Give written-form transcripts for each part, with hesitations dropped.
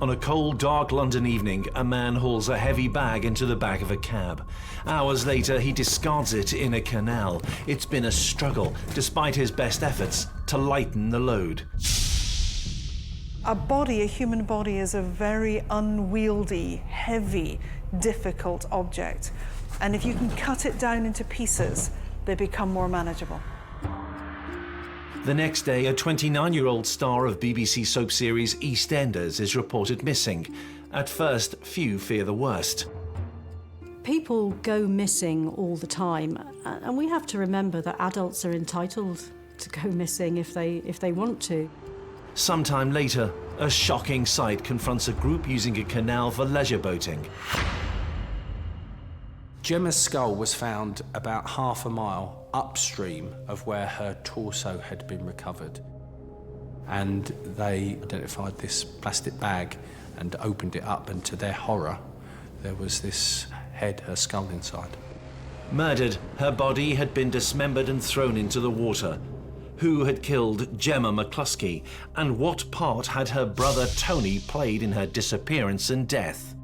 On a cold, dark London evening, a man hauls a heavy bag into the back of a cab. Hours later, he discards it in a canal. It's been a struggle, despite his best efforts, to lighten the load. A human body, is a very unwieldy, heavy, difficult object. And if you can cut it down into pieces, they become more manageable. The next day, a 29-year-old star of BBC soap series EastEnders is reported missing. At first, few fear the worst. People go missing all the time, and we have to remember that adults are entitled to go missing if they want to. Sometime later, a shocking sight confronts a group using a canal for leisure boating. Gemma's skull was found about half a mile upstream of where her torso had been recovered. And they identified this plastic bag and opened it up, and to their horror, there was this head, her skull inside. Murdered, her body had been dismembered and thrown into the water. Who had killed Gemma McCluskey, and what part had her brother Tony played in her disappearance and death?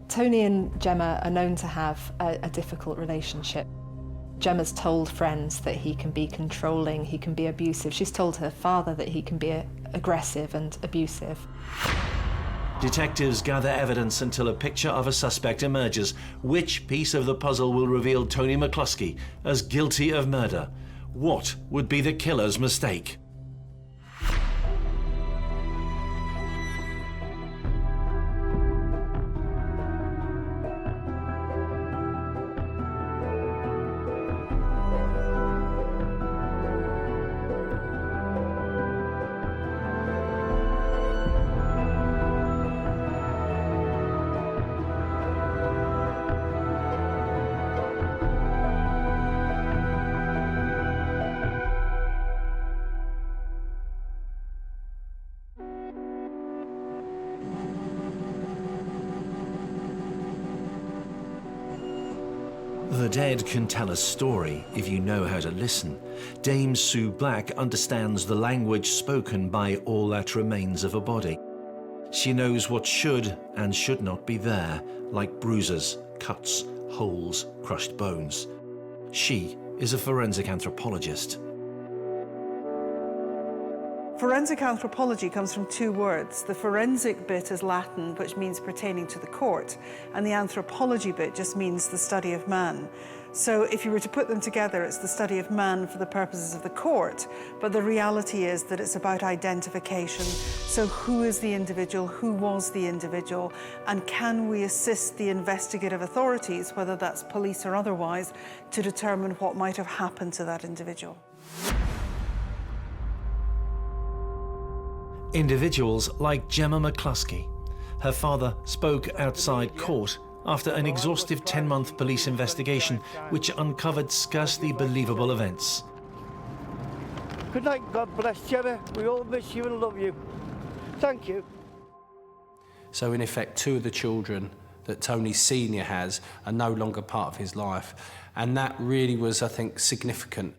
Tony and Gemma are known to have a difficult relationship. Gemma's told friends that he can be controlling, he can be abusive. She's told her father that he can be aggressive and abusive. Detectives gather evidence until a picture of a suspect emerges. Which piece of the puzzle will reveal Tony McCluskey as guilty of murder? What would be the killer's mistake? The dead can tell a story if you know how to listen. Dame Sue Black understands the language spoken by all that remains of a body. She knows what should and should not be there, like bruises, cuts, holes, crushed bones. She is a forensic anthropologist. Forensic anthropology comes from two words. The forensic bit is Latin, which means pertaining to the court, and the anthropology bit just means the study of man. So if you were to put them together, it's the study of man for the purposes of the court, but the reality is that it's about identification. So who is the individual, who was the individual, and can we assist the investigative authorities, whether that's police or otherwise, to determine what might have happened to that individual. Individuals like Gemma McCluskey. Her father spoke outside court after an exhaustive 10-month police investigation which uncovered scarcely believable events. Good night, God bless Gemma. We all miss you and love you. Thank you. So in effect, two of the children that Tony Senior has are no longer part of his life. And that really was, I think, significant.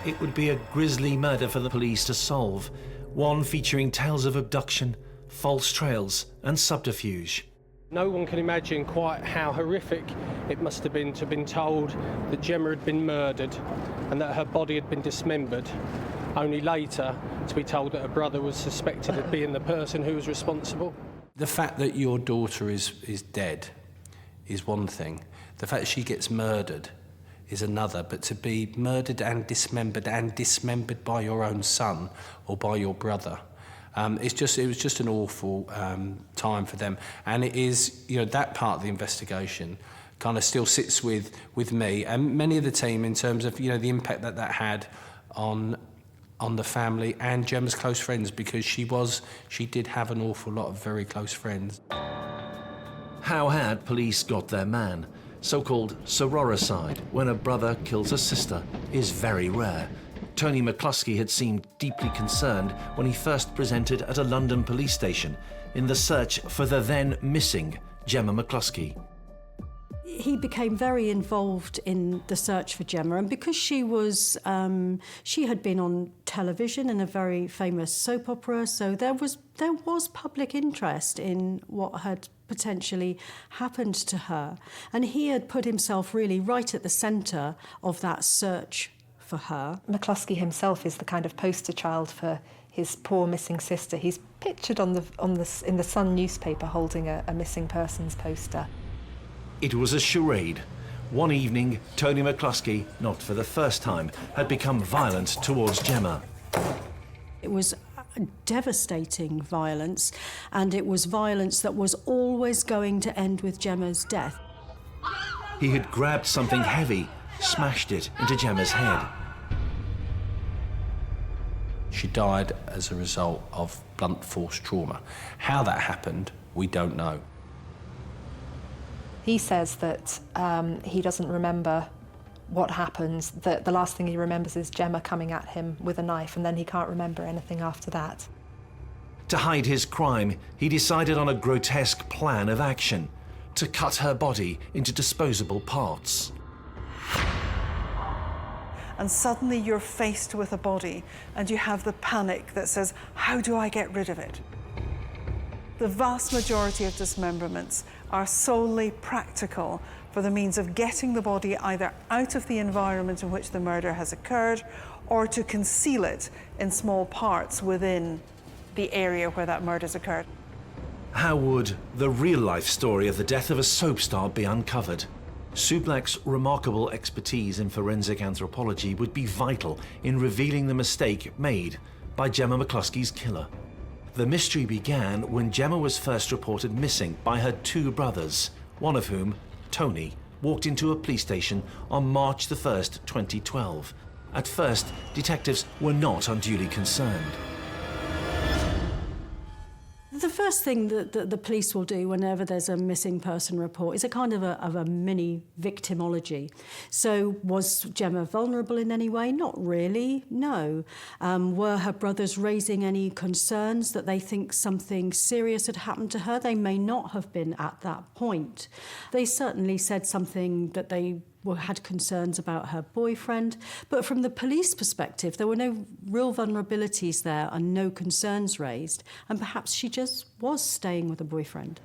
It would be a grisly murder for the police to solve, one featuring tales of abduction, false trails and subterfuge. No one can imagine quite how horrific it must have been to have been told that Gemma had been murdered and that her body had been dismembered, only later to be told that her brother was suspected of being the person who was responsible. The fact that your daughter is dead is one thing. The fact that she gets murdered is another, but to be murdered and dismembered by your own son or by your brother, it was just an awful time for them. And it is, that part of the investigation kind of still sits with me and many of the team in terms of, the impact that had on the family and Gemma's close friends, because she did have an awful lot of very close friends. How had police got their man? So-called sororicide, when a brother kills a sister, is very rare. Tony McCluskey had seemed deeply concerned when he first presented at a London police station in the search for the then missing Gemma McCluskey. He became very involved in the search for Gemma, and because she had been on television in a very famous soap opera, so there was public interest in what had potentially happened to her. And he had put himself really right at the centre of that search for her. McCluskey himself is the kind of poster child for his poor missing sister. He's pictured in the Sun newspaper holding a missing persons poster. It was a charade. One evening, Tony McCluskey, not for the first time, had become violent towards Gemma. It was devastating violence, and it was violence that was always going to end with Gemma's death. He had grabbed something heavy, smashed it into Gemma's head. She died as a result of blunt force trauma. How that happened, we don't know. He says that he doesn't remember what happened, that the last thing he remembers is Gemma coming at him with a knife, and then he can't remember anything after that. To hide his crime, he decided on a grotesque plan of action, to cut her body into disposable parts. And suddenly you're faced with a body and you have the panic that says, how do I get rid of it? The vast majority of dismemberments are solely practical for the means of getting the body either out of the environment in which the murder has occurred or to conceal it in small parts within the area where that murder's occurred. How would the real-life story of the death of a soap star be uncovered? Sue Black's remarkable expertise in forensic anthropology would be vital in revealing the mistake made by Gemma McCluskey's killer. The mystery began when Gemma was first reported missing by her two brothers, one of whom, Tony, walked into a police station on March the 1st, 2012. At first, detectives were not unduly concerned. The first thing that the police will do whenever there's a missing person report is a kind of a mini victimology. So was Gemma vulnerable in any way? Not really, no. Were her brothers raising any concerns that they think something serious had happened to her? They may not have been at that point. They certainly said something that they had concerns about her boyfriend, but from the police perspective, there were no real vulnerabilities there and no concerns raised, and perhaps she just was staying with a boyfriend.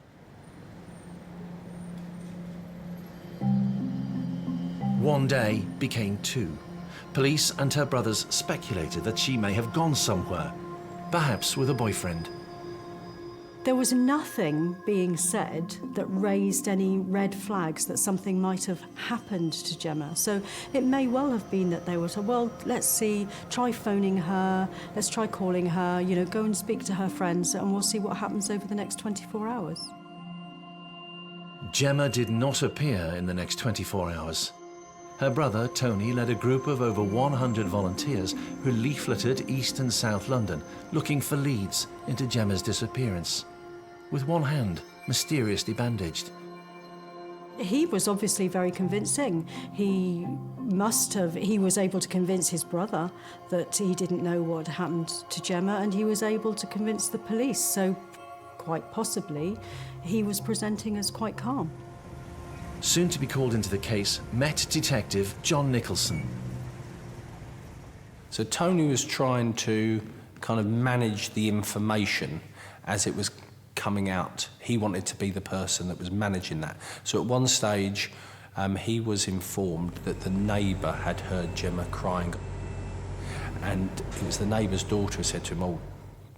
One day became two. Police and her brothers speculated that she may have gone somewhere, perhaps with a boyfriend. There was nothing being said that raised any red flags that something might have happened to Gemma. So it may well have been that they were told, well, let's see, try phoning her, let's try calling her, you know, go and speak to her friends and we'll see what happens over the next 24 hours. Gemma did not appear in the next 24 hours. Her brother, Tony, led a group of over 100 volunteers who leafleted East and South London, looking for leads into Gemma's disappearance, with one hand mysteriously bandaged. He was obviously very convincing. He was able to convince his brother that he didn't know what happened to Gemma, and he was able to convince the police, so quite possibly he was presenting as quite calm. Soon to be called into the case, Met Detective John Nicholson. So Tony was trying to kind of manage the information as it was coming out. He wanted to be the person that was managing that. So at one stage, he was informed that the neighbour had heard Gemma crying. And it was the neighbour's daughter who said to him,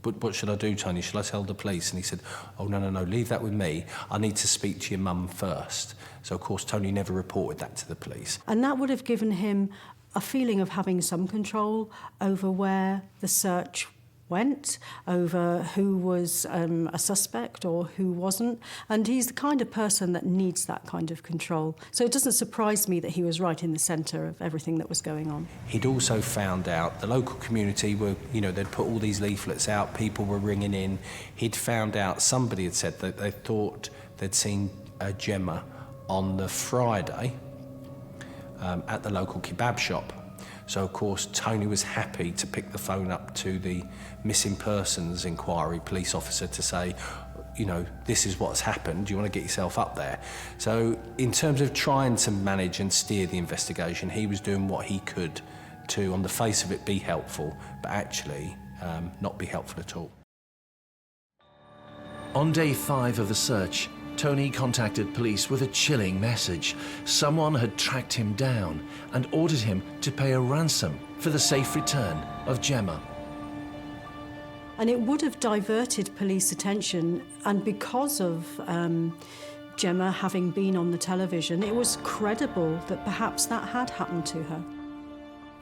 but what should I do, Tony? Shall I tell the police? And he said, oh, no, leave that with me. I need to speak to your mum first. So, of course, Tony never reported that to the police. And that would have given him a feeling of having some control over where the search went, over who was a suspect or who wasn't. And he's the kind of person that needs that kind of control. So it doesn't surprise me that he was right in the centre of everything that was going on. He'd also found out the local community were, they'd put all these leaflets out, people were ringing in. He'd found out, somebody had said that they thought they'd seen Gemma on the Friday at the local kebab shop. So, of course, Tony was happy to pick the phone up to the missing persons inquiry police officer to say, this is what's happened, do you want to get yourself up there? So, in terms of trying to manage and steer the investigation, he was doing what he could to, on the face of it, be helpful, but actually not be helpful at all. On day 5 of the search, Tony contacted police with a chilling message. Someone had tracked him down and ordered him to pay a ransom for the safe return of Gemma. And it would have diverted police attention, and because of Gemma having been on the television, it was credible that perhaps that had happened to her.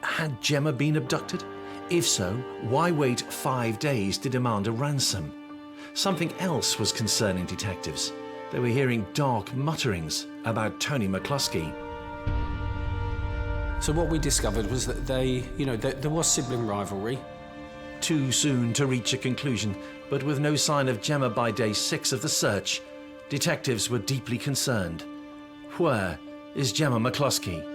Had Gemma been abducted? If so, why wait 5 days to demand a ransom? Something else was concerning detectives. They were hearing dark mutterings about Tony McCluskey. So what we discovered was that there was sibling rivalry. Too soon to reach a conclusion, but with no sign of Gemma by day 6 of the search, detectives were deeply concerned. Where is Gemma McCluskey?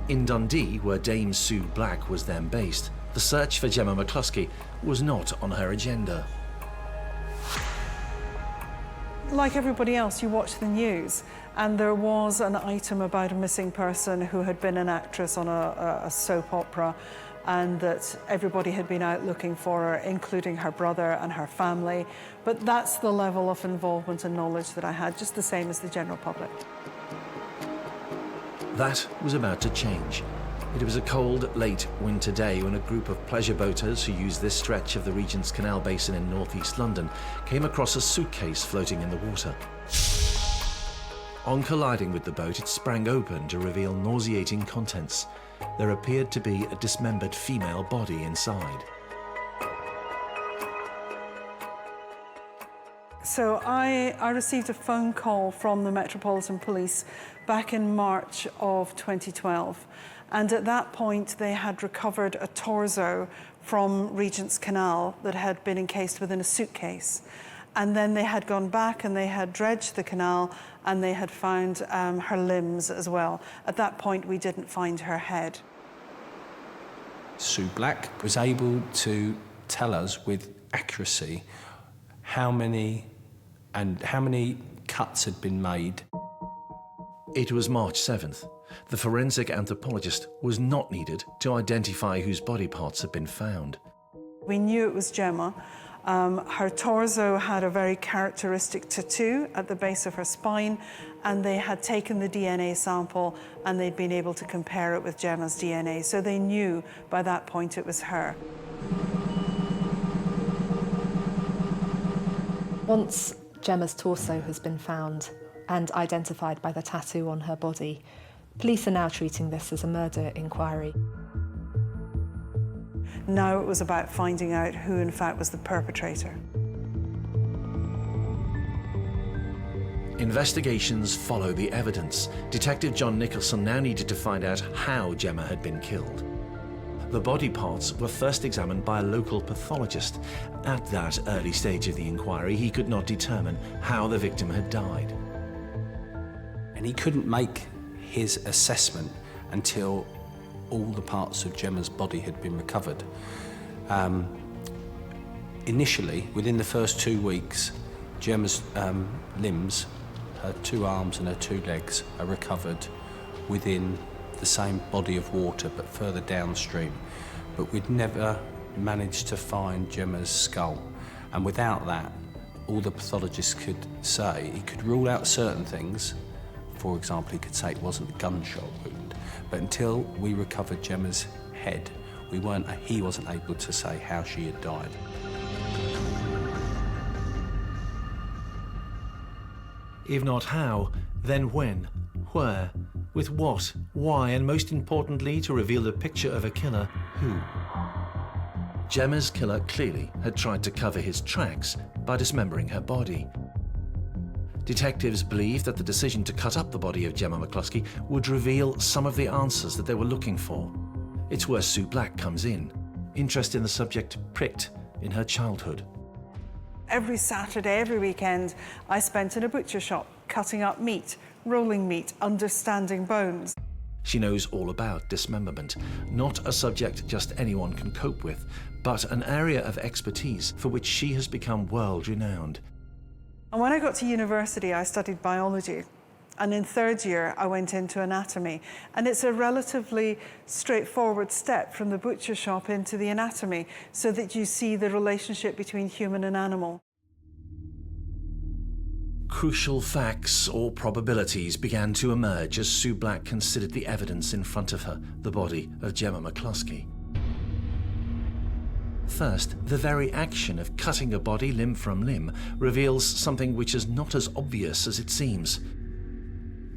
In Dundee, where Dame Sue Black was then based, the search for Gemma McCluskey was not on her agenda. Like everybody else, you watch the news, and there was an item about a missing person who had been an actress on a soap opera, and that everybody had been out looking for her, including her brother and her family. But that's the level of involvement and knowledge that I had, just the same as the general public. That was about to change. It was a cold, late winter day when a group of pleasure boaters who use this stretch of the Regent's Canal Basin in northeast London came across a suitcase floating in the water. On colliding with the boat, it sprang open to reveal nauseating contents. There appeared to be a dismembered female body inside. So I received a phone call from the Metropolitan Police back in March of 2012. And at that point, they had recovered a torso from Regent's Canal that had been encased within a suitcase. And then they had gone back and they had dredged the canal and they had found her limbs as well. At that point, we didn't find her head. Sue Black was able to tell us with accuracy how many cuts had been made. It was March 7th. The forensic anthropologist was not needed to identify whose body parts had been found. We knew it was Gemma. Her torso had a very characteristic tattoo at the base of her spine, and they had taken the DNA sample and they'd been able to compare it with Gemma's DNA. So they knew by that point it was her. Once Gemma's torso has been found and identified by the tattoo on her body, police are now treating this as a murder inquiry. Now it was about finding out who in fact was the perpetrator. Investigations follow the evidence. Detective John Nicholson now needed to find out how Gemma had been killed. The body parts were first examined by a local pathologist. At that early stage of the inquiry, he could not determine how the victim had died. And he couldn't make his assessment until all the parts of Gemma's body had been recovered. Initially, within the first 2 weeks, Gemma's limbs, her 2 arms and her 2 legs, are recovered within the same body of water but further downstream. But we'd never managed to find Gemma's skull. And without that, all the pathologist could say, he could rule out certain things. For example, he could say it wasn't a gunshot wound. But until we recovered Gemma's head, he wasn't able to say how she had died. If not how, then when, where, with what, why, and most importantly, to reveal the picture of a killer, who. Gemma's killer clearly had tried to cover his tracks by dismembering her body. Detectives believed that the decision to cut up the body of Gemma McCluskey would reveal some of the answers that they were looking for. It's where Sue Black comes in. Interest in the subject pricked in her childhood. Every Saturday, every weekend, I spent in a butcher shop, cutting up meat, rolling meat, understanding bones. She knows all about dismemberment, not a subject just anyone can cope with, but an area of expertise for which she has become world-renowned. And when I got to university, I studied biology. And in third year, I went into anatomy. And it's a relatively straightforward step from the butcher shop into the anatomy, so that you see the relationship between human and animal. Crucial facts or probabilities began to emerge as Sue Black considered the evidence in front of her, the body of Gemma McCluskey. First, the very action of cutting a body limb from limb reveals something which is not as obvious as it seems.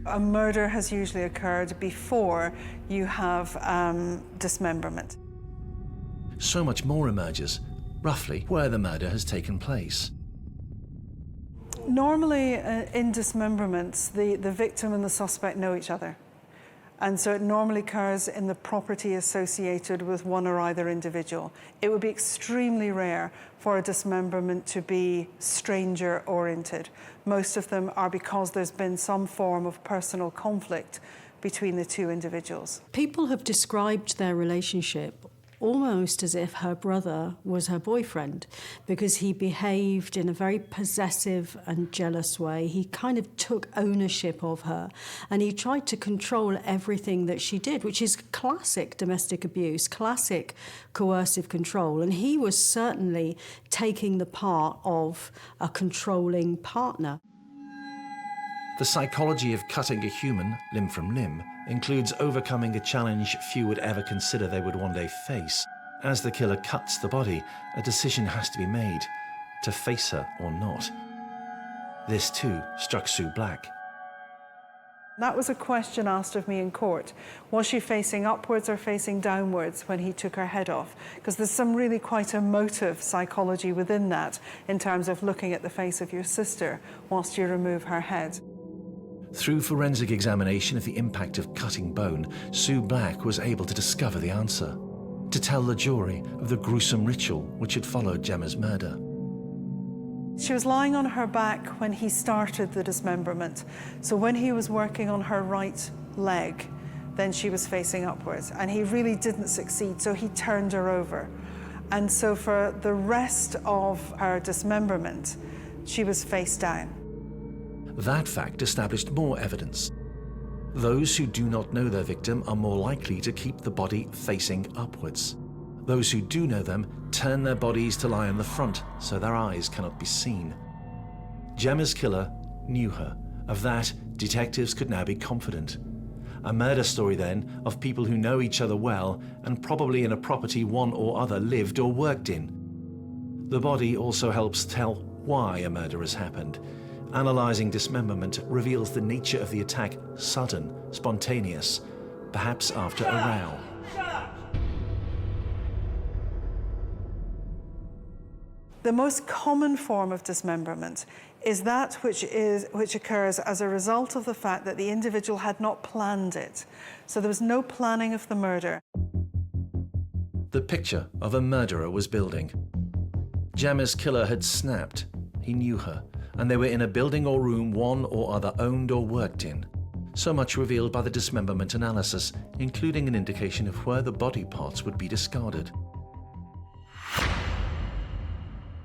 A murder has usually occurred before you have dismemberment. So much more emerges, roughly where the murder has taken place. Normally, in dismemberments, the victim and the suspect know each other. And so it normally occurs in the property associated with one or either individual. It would be extremely rare for a dismemberment to be stranger-oriented. Most of them are because there's been some form of personal conflict between the two individuals. People have described their relationship almost as if her brother was her boyfriend, because he behaved in a very possessive and jealous way. He kind of took ownership of her, and he tried to control everything that she did, which is classic domestic abuse, classic coercive control. And he was certainly taking the part of a controlling partner. The psychology of cutting a human limb from limb includes overcoming a challenge few would ever consider they would one day face. As the killer cuts the body, a decision has to be made, to face her or not. This too struck Sue Black. That was a question asked of me in court. Was she facing upwards or facing downwards when he took her head off? Because there's some really quite emotive psychology within that, in terms of looking at the face of your sister whilst you remove her head. Through forensic examination of the impact of cutting bone, Sue Black was able to discover the answer, to tell the jury of the gruesome ritual which had followed Gemma's murder. She was lying on her back when he started the dismemberment. So when he was working on her right leg, then she was facing upwards, and he really didn't succeed, so he turned her over. And so for the rest of her dismemberment, she was face down. That fact established more evidence. Those who do not know their victim are more likely to keep the body facing upwards. Those who do know them turn their bodies to lie in the front so their eyes cannot be seen. Gemma's killer knew her. Of that, detectives could now be confident. A murder story then of people who know each other well and probably in a property one or other lived or worked in. The body also helps tell why a murder has happened. Analysing dismemberment reveals the nature of the attack sudden, spontaneous, perhaps after a row. The most common form of dismemberment is that which occurs as a result of the fact that the individual had not planned it. So there was no planning of the murder. The picture of a murderer was building. Gemma's killer had snapped. He knew her, and they were in a building or room one or other owned or worked in. So much revealed by the dismemberment analysis, including an indication of where the body parts would be discarded.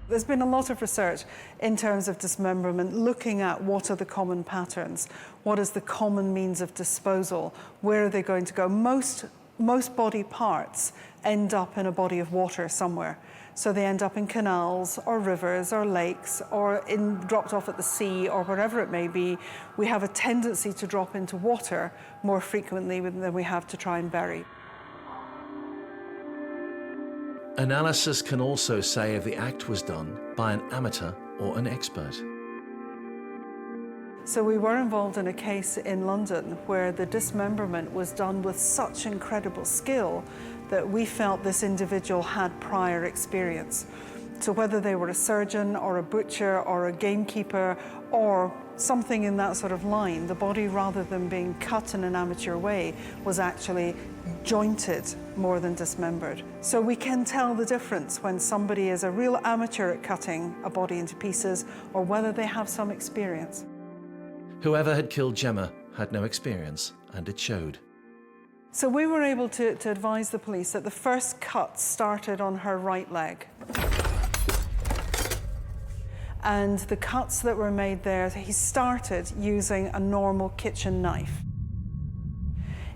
There's been a lot of research in terms of dismemberment, looking at what are the common patterns, what is the common means of disposal, where are they going to go. Most body parts end up in a body of water somewhere. So they end up in canals or rivers or lakes or dropped off at the sea or wherever it may be. We have a tendency to drop into water more frequently than we have to try and bury. Analysis can also say if the act was done by an amateur or an expert. So we were involved in a case in London where the dismemberment was done with such incredible skill that we felt this individual had prior experience. So whether they were a surgeon or a butcher or a gamekeeper or something in that sort of line, the body, rather than being cut in an amateur way, was actually jointed more than dismembered. So we can tell the difference when somebody is a real amateur at cutting a body into pieces or whether they have some experience. Whoever had killed Gemma had no experience, and it showed. So we were able to advise the police that the first cut started on her right leg. And the cuts that were made there, he started using a normal kitchen knife.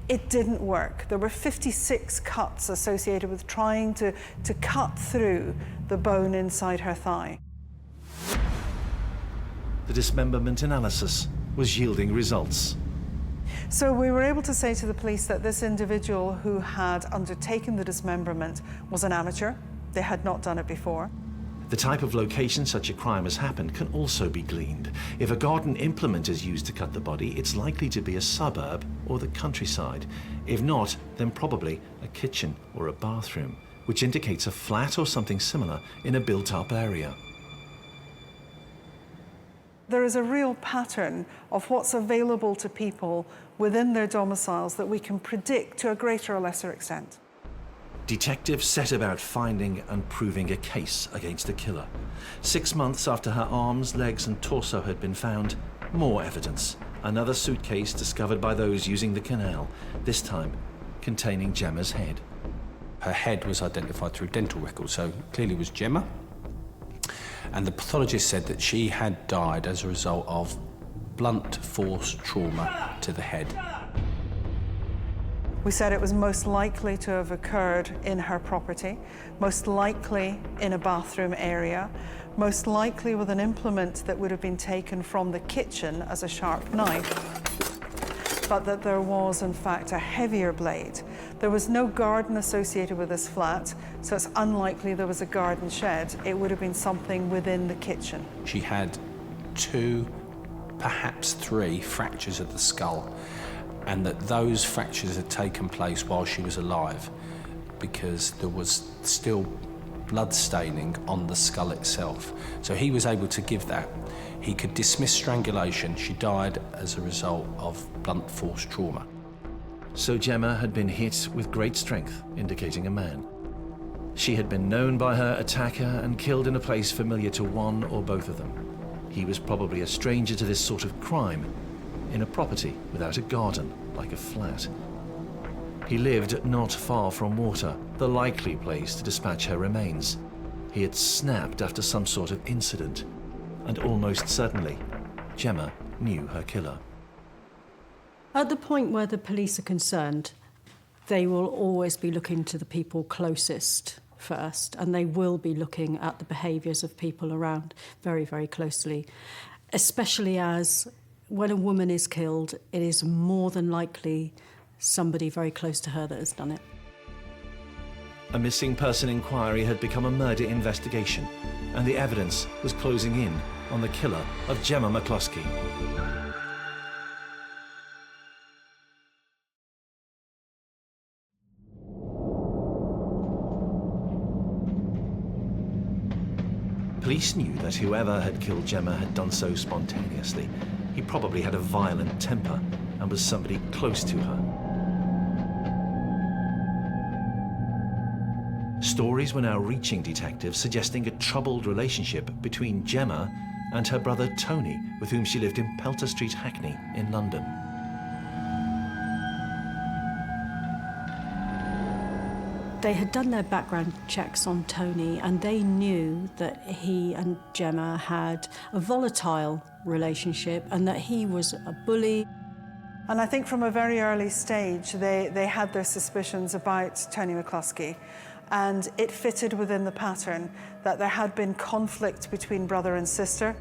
It didn't work. There were 56 cuts associated with trying to cut through the bone inside her thigh. The dismemberment analysis was yielding results. So we were able to say to the police that this individual who had undertaken the dismemberment was an amateur. They had not done it before. The type of location such a crime has happened can also be gleaned. If a garden implement is used to cut the body, it's likely to be a suburb or the countryside. If not, then probably a kitchen or a bathroom, which indicates a flat or something similar in a built-up area. There is a real pattern of what's available to people within their domiciles that we can predict to a greater or lesser extent. Detectives set about finding and proving a case against the killer. 6 months after her arms, legs and torso had been found, more evidence. Another suitcase discovered by those using the canal, this time containing Gemma's head. Her head was identified through dental records, so clearly it was Gemma. And the pathologist said that she had died as a result of blunt force trauma to the head. We said it was most likely to have occurred in her property, most likely in a bathroom area, most likely with an implement that would have been taken from the kitchen as a sharp knife, but that there was in fact a heavier blade. There was no garden associated with this flat, so it's unlikely there was a garden shed. It would have been something within the kitchen. She had 2, perhaps 3 fractures of the skull, and that those fractures had taken place while she was alive because there was still blood staining on the skull itself. So he was able to give that. He could dismiss strangulation. She died as a result of blunt force trauma. So Gemma had been hit with great strength, indicating a man. She had been known by her attacker and killed in a place familiar to one or both of them. He was probably a stranger to this sort of crime, in a property without a garden, like a flat. He lived not far from water, the likely place to dispatch her remains. He had snapped after some sort of incident, and almost certainly, Gemma knew her killer. At the point where the police are concerned, they will always be looking to the people closest first, and they will be looking at the behaviours of people around very, very closely, especially as when a woman is killed, it is more than likely somebody very close to her that has done it. A missing person inquiry had become a murder investigation, and the evidence was closing in on the killer of Gemma McCluskey. Police knew that whoever had killed Gemma had done so spontaneously. He probably had a violent temper and was somebody close to her. Stories were now reaching detectives suggesting a troubled relationship between Gemma and her brother Tony, with whom she lived in Pelter Street, Hackney, in London. They had done their background checks on Tony, and they knew that he and Gemma had a volatile relationship and that he was a bully. And I think from a very early stage, they had their suspicions about Tony McCluskey, and it fitted within the pattern that there had been conflict between brother and sister.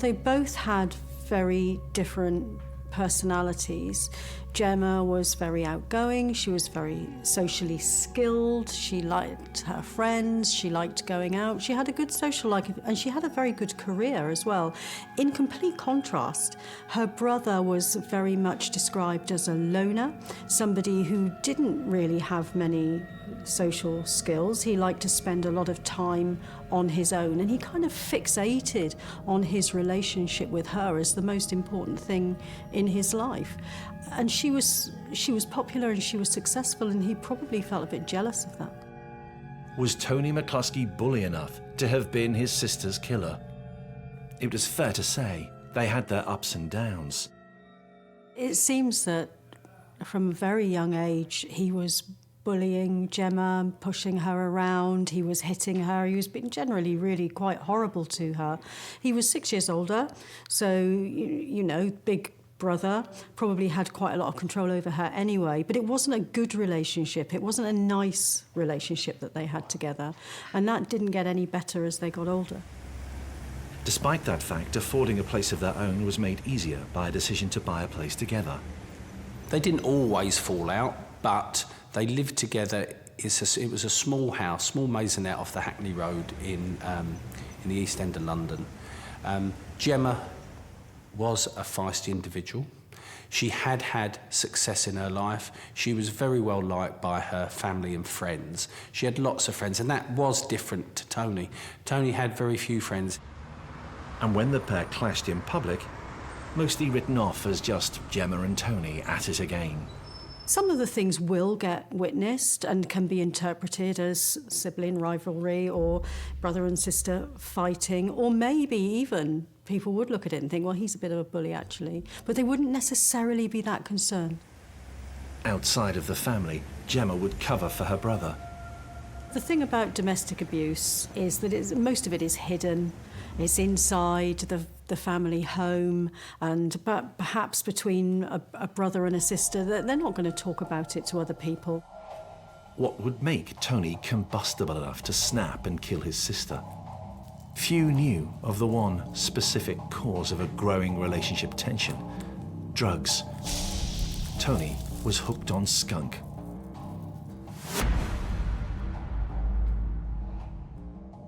They both had very different personalities. Gemma was very outgoing, she was very socially skilled, she liked her friends, she liked going out, she had a good social life, and she had a very good career as well. In complete contrast, her brother was very much described as a loner, somebody who didn't really have many social skills. He liked to spend a lot of time on his own, and he kind of fixated on his relationship with her as the most important thing in his life. And she was popular and she was successful, and he probably felt a bit jealous of that. Was Tony McCluskey bully enough to have been his sister's killer? It was fair to say they had their ups and downs. It seems that from a very young age, he was bullying Gemma, pushing her around, he was hitting her, he was being generally really quite horrible to her. He was 6 years older, so, you know, big brother, probably had quite a lot of control over her anyway, but it wasn't a good relationship, it wasn't a nice relationship that they had together, and that didn't get any better as they got older. Despite that fact, affording a place of their own was made easier by a decision to buy a place together. They didn't always fall out, but they lived together. It was a small house, small maisonette off the Hackney Road in the East End of London. Gemma was a feisty individual. She had had success in her life. She was very well liked by her family and friends. She had lots of friends, and that was different to Tony. Tony had very few friends. And when the pair clashed in public, mostly written off as just Gemma and Tony at it again. Some of the things will get witnessed and can be interpreted as sibling rivalry or brother and sister fighting, or maybe even people would look at it and think, well, he's a bit of a bully, actually. But they wouldn't necessarily be that concerned. Outside of the family, Gemma would cover for her brother. The thing about domestic abuse is that most of it is hidden. It's inside the family home, and perhaps between a brother and a sister, they're not going to talk about it to other people. What would make Tony combustible enough to snap and kill his sister? Few knew of the one specific cause of a growing relationship tension: drugs. Tony was hooked on skunk.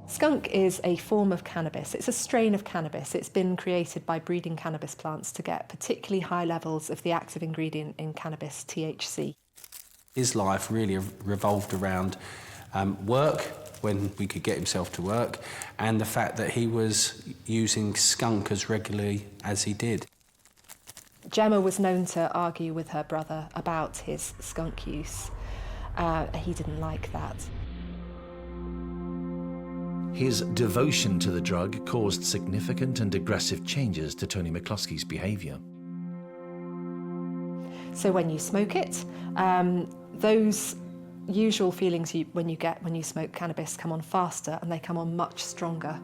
Skunk is a form of cannabis. It's a strain of cannabis. It's been created by breeding cannabis plants to get particularly high levels of the active ingredient in cannabis, THC. His life really revolved around work, when we could get himself to work, and the fact that he was using skunk as regularly as he did. Gemma was known to argue with her brother about his skunk use. He didn't like that. His devotion to the drug caused significant and aggressive changes to Tony McCluskey's behaviour. So when you smoke it, those usual feelings when you smoke cannabis come on faster, and they come on much stronger.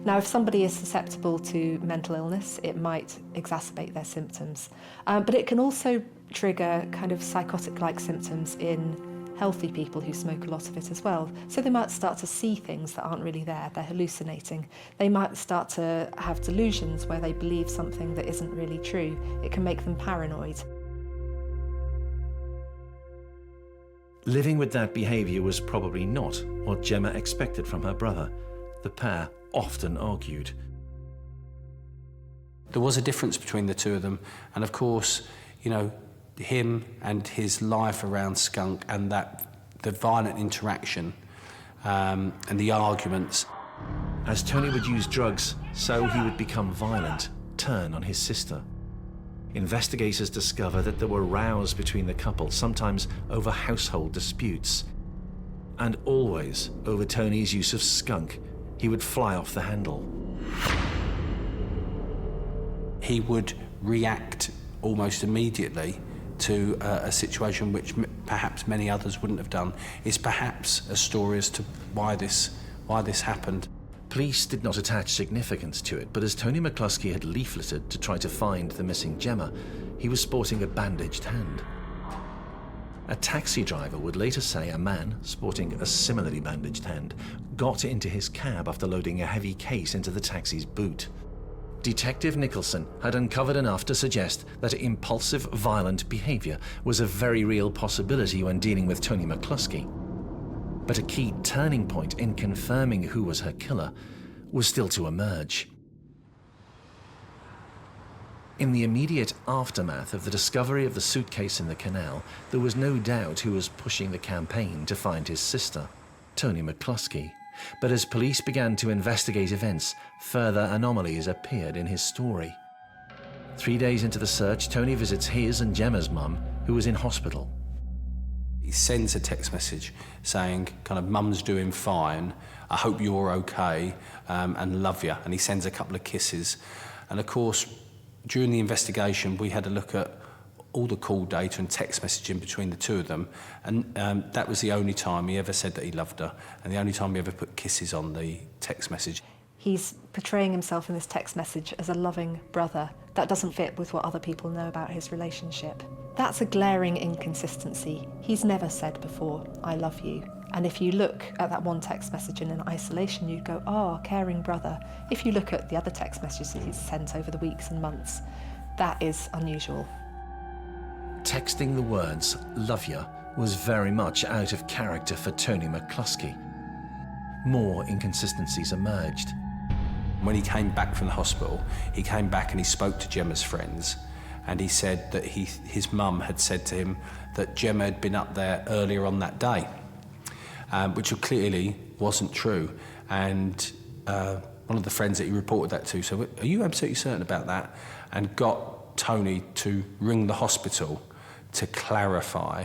Now, if somebody is susceptible to mental illness, it might exacerbate their symptoms. But it can also trigger kind of psychotic-like symptoms in healthy people who smoke a lot of it as well. So they might start to see things that aren't really there, they're hallucinating. They might start to have delusions where they believe something that isn't really true. It can make them paranoid. Living with that behaviour was probably not what Gemma expected from her brother. The pair often argued. There was a difference between the two of them, and of course, you know, him and his life around skunk, and the violent interaction and the arguments. As Tony would use drugs, so he would become violent, turn on his sister. Investigators discover that there were rows between the couple, sometimes over household disputes. And always over Tony's use of skunk. He would fly off the handle. He would react almost immediately to a situation which perhaps many others wouldn't have done. Is perhaps a story as to why this happened. Police did not attach significance to it, but as Tony McCluskey had leafleted to try to find the missing Gemma, he was sporting a bandaged hand. A taxi driver would later say a man, sporting a similarly bandaged hand, got into his cab after loading a heavy case into the taxi's boot. Detective Nicholson had uncovered enough to suggest that impulsive, violent behaviour was a very real possibility when dealing with Tony McCluskey. But a key turning point in confirming who was her killer was still to emerge. In the immediate aftermath of the discovery of the suitcase in the canal, there was no doubt who was pushing the campaign to find his sister, Tony McCluskey. But as police began to investigate events, further anomalies appeared in his story. 3 days into the search, Tony visits his and Gemma's mum, who was in hospital. He sends a text message saying, kind of, "Mum's doing fine, I hope you're okay, and love you." And he sends a couple of kisses. And of course, during the investigation, we had a look at all the call data and text messaging between the two of them, and that was the only time he ever said that he loved her, and the only time he ever put kisses on the text message. He's portraying himself in this text message as a loving brother. That doesn't fit with what other people know about his relationship. That's a glaring inconsistency. He's never said before, "I love you." And if you look at that one text message in isolation, you'd go, "Oh, caring brother." If you look at the other text messages that he's sent over the weeks and months, that is unusual. Texting the words "love ya" was very much out of character for Tony McCluskey. More inconsistencies emerged. When he came back from the hospital, he came back and he spoke to Gemma's friends, and he said that his mum had said to him that Gemma had been up there earlier on that day, which clearly wasn't true. And one of the friends that he reported that to said, "Are you absolutely certain about that?" And got Tony to ring the hospital to clarify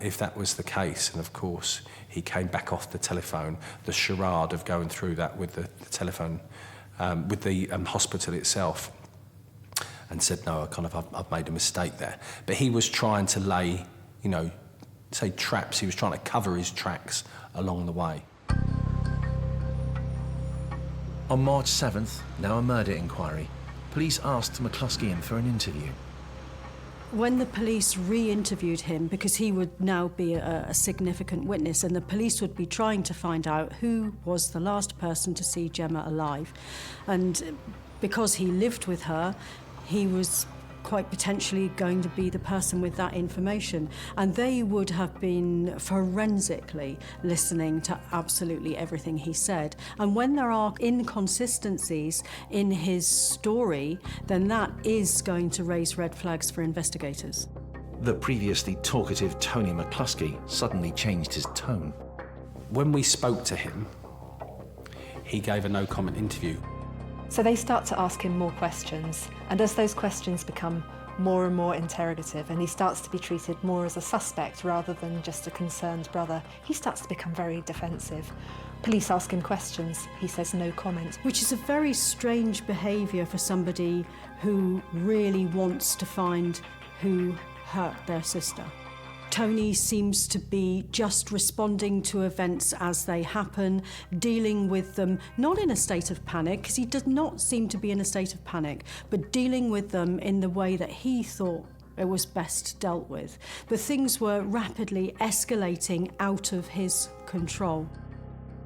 if that was the case. And of course, he came back off the telephone, the charade of going through that with the telephone, with the hospital itself, and said, "No, I've made a mistake there." But he was trying to lay, say traps. He was trying to cover his tracks along the way. On March 7th, now a murder inquiry, police asked McCluskey in for an interview. When the police re-interviewed him, because he would now be a significant witness, and the police would be trying to find out who was the last person to see Gemma alive. And because he lived with her, he was quite potentially going to be the person with that information. And they would have been forensically listening to absolutely everything he said. And when there are inconsistencies in his story, then that is going to raise red flags for investigators. The previously talkative Tony McCluskey suddenly changed his tone. When we spoke to him, he gave a no-comment interview. So they start to ask him more questions, and as those questions become more and more interrogative, and he starts to be treated more as a suspect rather than just a concerned brother, he starts to become very defensive. Police ask him questions, he says no comment. Which is a very strange behaviour for somebody who really wants to find who hurt their sister. Tony seems to be just responding to events as they happen, dealing with them, not in a state of panic, because he does not seem to be in a state of panic, but dealing with them in the way that he thought it was best dealt with. But things were rapidly escalating out of his control.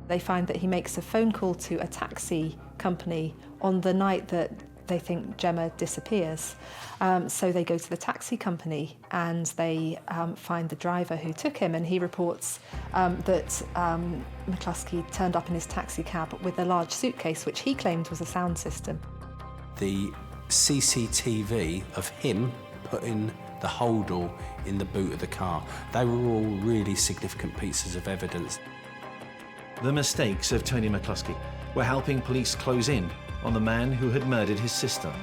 They find that he makes a phone call to a taxi company on the night that they think Gemma disappears. So they go to the taxi company and they find the driver who took him, and he reports that McCluskey turned up in his taxi cab with a large suitcase, which he claimed was a sound system. The CCTV of him putting the holdall in the boot of the car, they were all really significant pieces of evidence. The mistakes of Tony McCluskey were helping police close in on the man who had murdered his sister.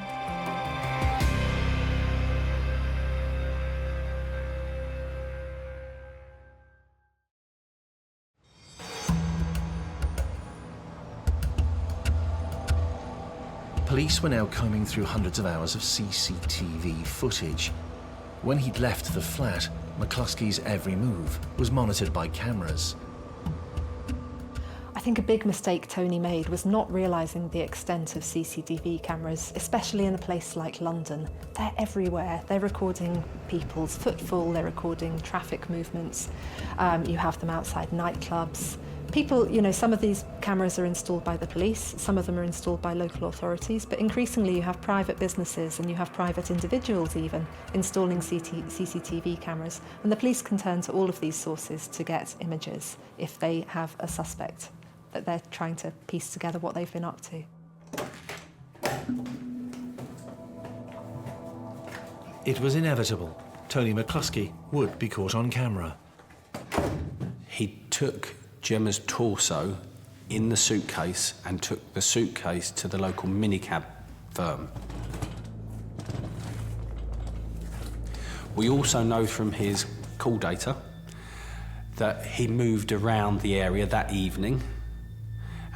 Police were now combing through hundreds of hours of CCTV footage. When he'd left the flat, McCluskey's every move was monitored by cameras. I think a big mistake Tony made was not realising the extent of CCTV cameras, especially in a place like London. They're everywhere. They're recording people's footfall, they're recording traffic movements. You have them outside nightclubs. People, some of these cameras are installed by the police, some of them are installed by local authorities, but increasingly you have private businesses and you have private individuals even installing CCTV cameras. And the police can turn to all of these sources to get images if they have a suspect that they're trying to piece together what they've been up to. It was inevitable. Tony McCluskey would be caught on camera. He took Gemma's torso in the suitcase and took the suitcase to the local minicab firm. We also know from his call data that he moved around the area that evening.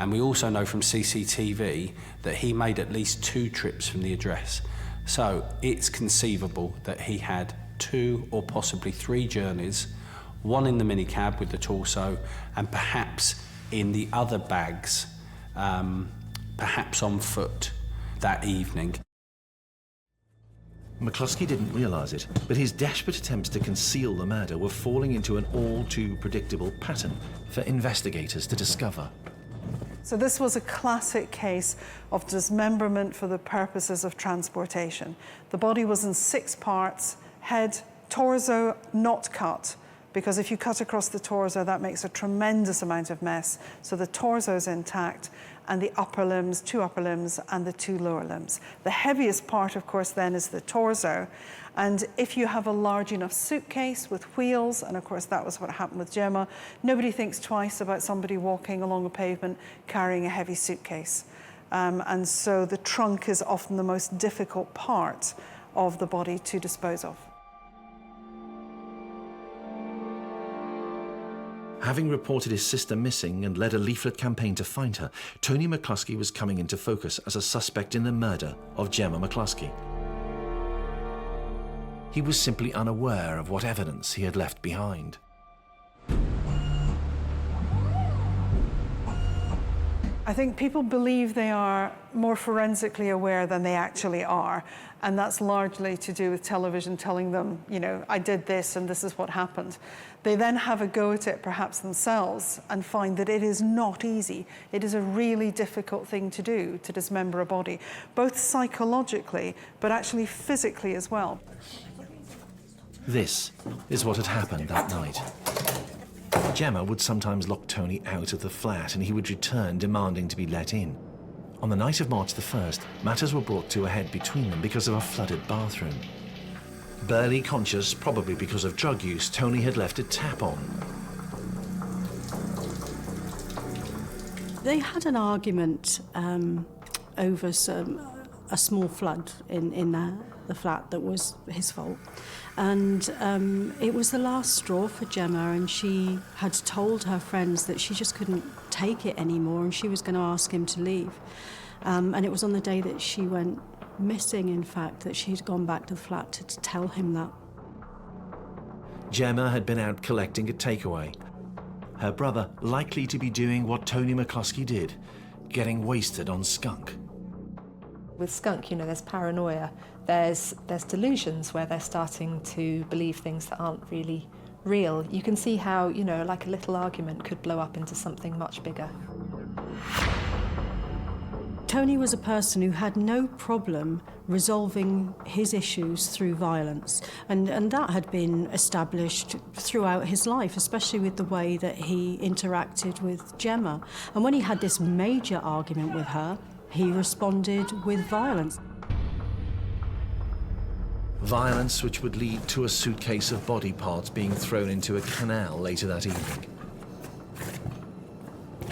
And we also know from CCTV that he made at least 2 trips from the address. So it's conceivable that he had 2 or possibly 3 journeys, one in the minicab with the torso, and perhaps in the other bags, perhaps on foot that evening. McCluskey didn't realise it, but his desperate attempts to conceal the murder were falling into an all-too predictable pattern for investigators to discover. So this was a classic case of dismemberment for the purposes of transportation. The body was in 6 parts, head, torso not cut, because if you cut across the torso, that makes a tremendous amount of mess. So the torso is intact, and the upper limbs, 2 upper limbs, and the 2 lower limbs. The heaviest part, of course, then is the torso. And if you have a large enough suitcase with wheels, and of course that was what happened with Gemma, nobody thinks twice about somebody walking along a pavement carrying a heavy suitcase. And so the trunk is often the most difficult part of the body to dispose of. Having reported his sister missing and led a leaflet campaign to find her, Tony McCluskey was coming into focus as a suspect in the murder of Gemma McCluskey. He was simply unaware of what evidence he had left behind. I think people believe they are more forensically aware than they actually are. And that's largely to do with television telling them, you know, I did this and this is what happened. They then have a go at it perhaps themselves and find that it is not easy. It is a really difficult thing to do, to dismember a body, both psychologically, but actually physically as well. This is what had happened that night. Gemma would sometimes lock Tony out of the flat and he would return demanding to be let in. On the night of March the 1st, matters were brought to a head between them because of a flooded bathroom. Barely conscious, probably because of drug use, Tony had left a tap on. They had an argument over a small flood in the flat that was his fault. And it was the last straw for Gemma, and she had told her friends that she just couldn't take it anymore and she was going to ask him to leave. And it was on the day that she went missing, in fact, that she'd gone back to the flat to tell him that. Gemma had been out collecting a takeaway. Her brother likely to be doing what Tony McCluskey did, getting wasted on skunk. With skunk, you know, there's paranoia, there's delusions where they're starting to believe things that aren't really real. You can see how, you know, like a little argument could blow up into something much bigger. Tony was a person who had no problem resolving his issues through violence, and that had been established throughout his life, especially with the way that he interacted with Gemma. And when he had this major argument with her, he responded with violence. Violence which would lead to a suitcase of body parts being thrown into a canal later that evening.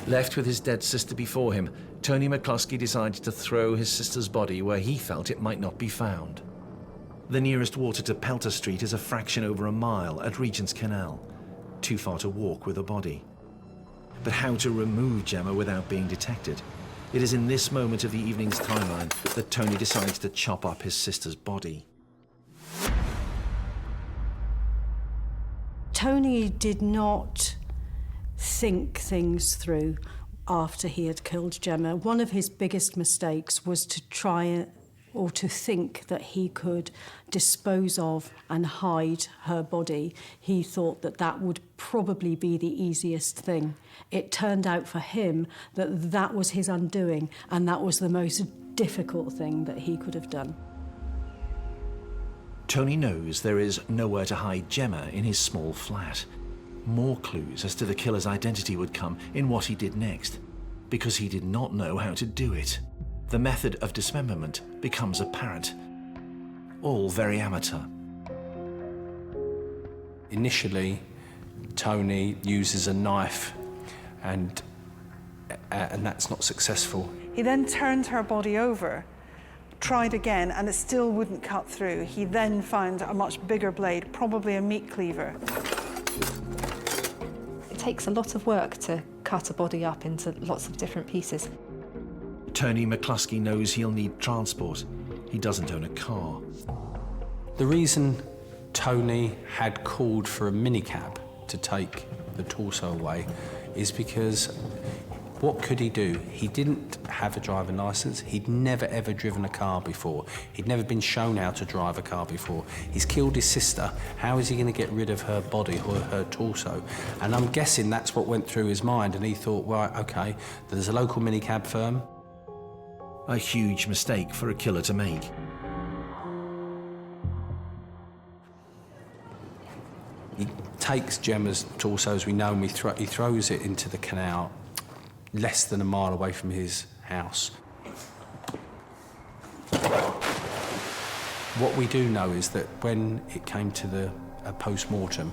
Left with his dead sister before him, Tony McCluskey decided to throw his sister's body where he felt it might not be found. The nearest water to Pelter Street is a fraction over a mile at Regent's Canal. Too far to walk with a body. But how to remove Gemma without being detected? It is in this moment of the evening's timeline that Tony decides to chop up his sister's body. Tony did not think things through after he had killed Gemma. One of his biggest mistakes was to try or to think that he could dispose of and hide her body. He thought that that would probably be the easiest thing. It turned out for him that that was his undoing, and that was the most difficult thing that he could have done. Tony knows there is nowhere to hide Gemma in his small flat. More clues as to the killer's identity would come in what he did next, because he did not know how to do it. The method of dismemberment becomes apparent. All very amateur. Initially, Tony uses a knife, and that's not successful. He then turned her body over, tried again, and it still wouldn't cut through. He then found a much bigger blade, probably a meat cleaver. It takes a lot of work to cut a body up into lots of different pieces. Tony McCluskey knows he'll need transport. he doesn't own a car. The reason Tony had called for a minicab to take the torso away is because what could he do? He didn't have a driving licence. He'd never ever driven a car before. He'd never been shown how to drive a car before. He's killed his sister. How is he going to get rid of her body or her torso? And I'm guessing that's what went through his mind, and he thought, right, OK, there's a local minicab firm. A huge mistake for a killer to make. He takes Gemma's torso, as we know him, he throws it into the canal less than a mile away from his house. What we do know is that when it came to the post-mortem,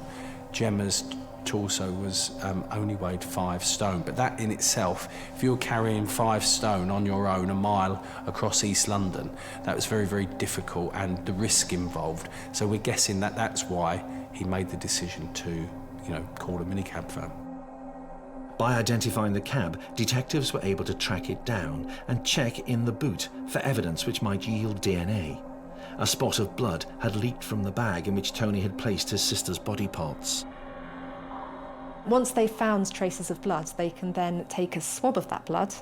Gemma's torso was only weighed 5 stone, but that in itself, if you're carrying 5 stone on your own a mile across East London, that was very, very difficult, and the risk involved. So we're guessing that that's why he made the decision to, call a minicab firm. By identifying the cab, detectives were able to track it down and check in the boot for evidence which might yield DNA. A spot of blood had leaked from the bag in which Tony had placed his sister's body parts. Once they've found traces of blood, they can then take a swab of that blood,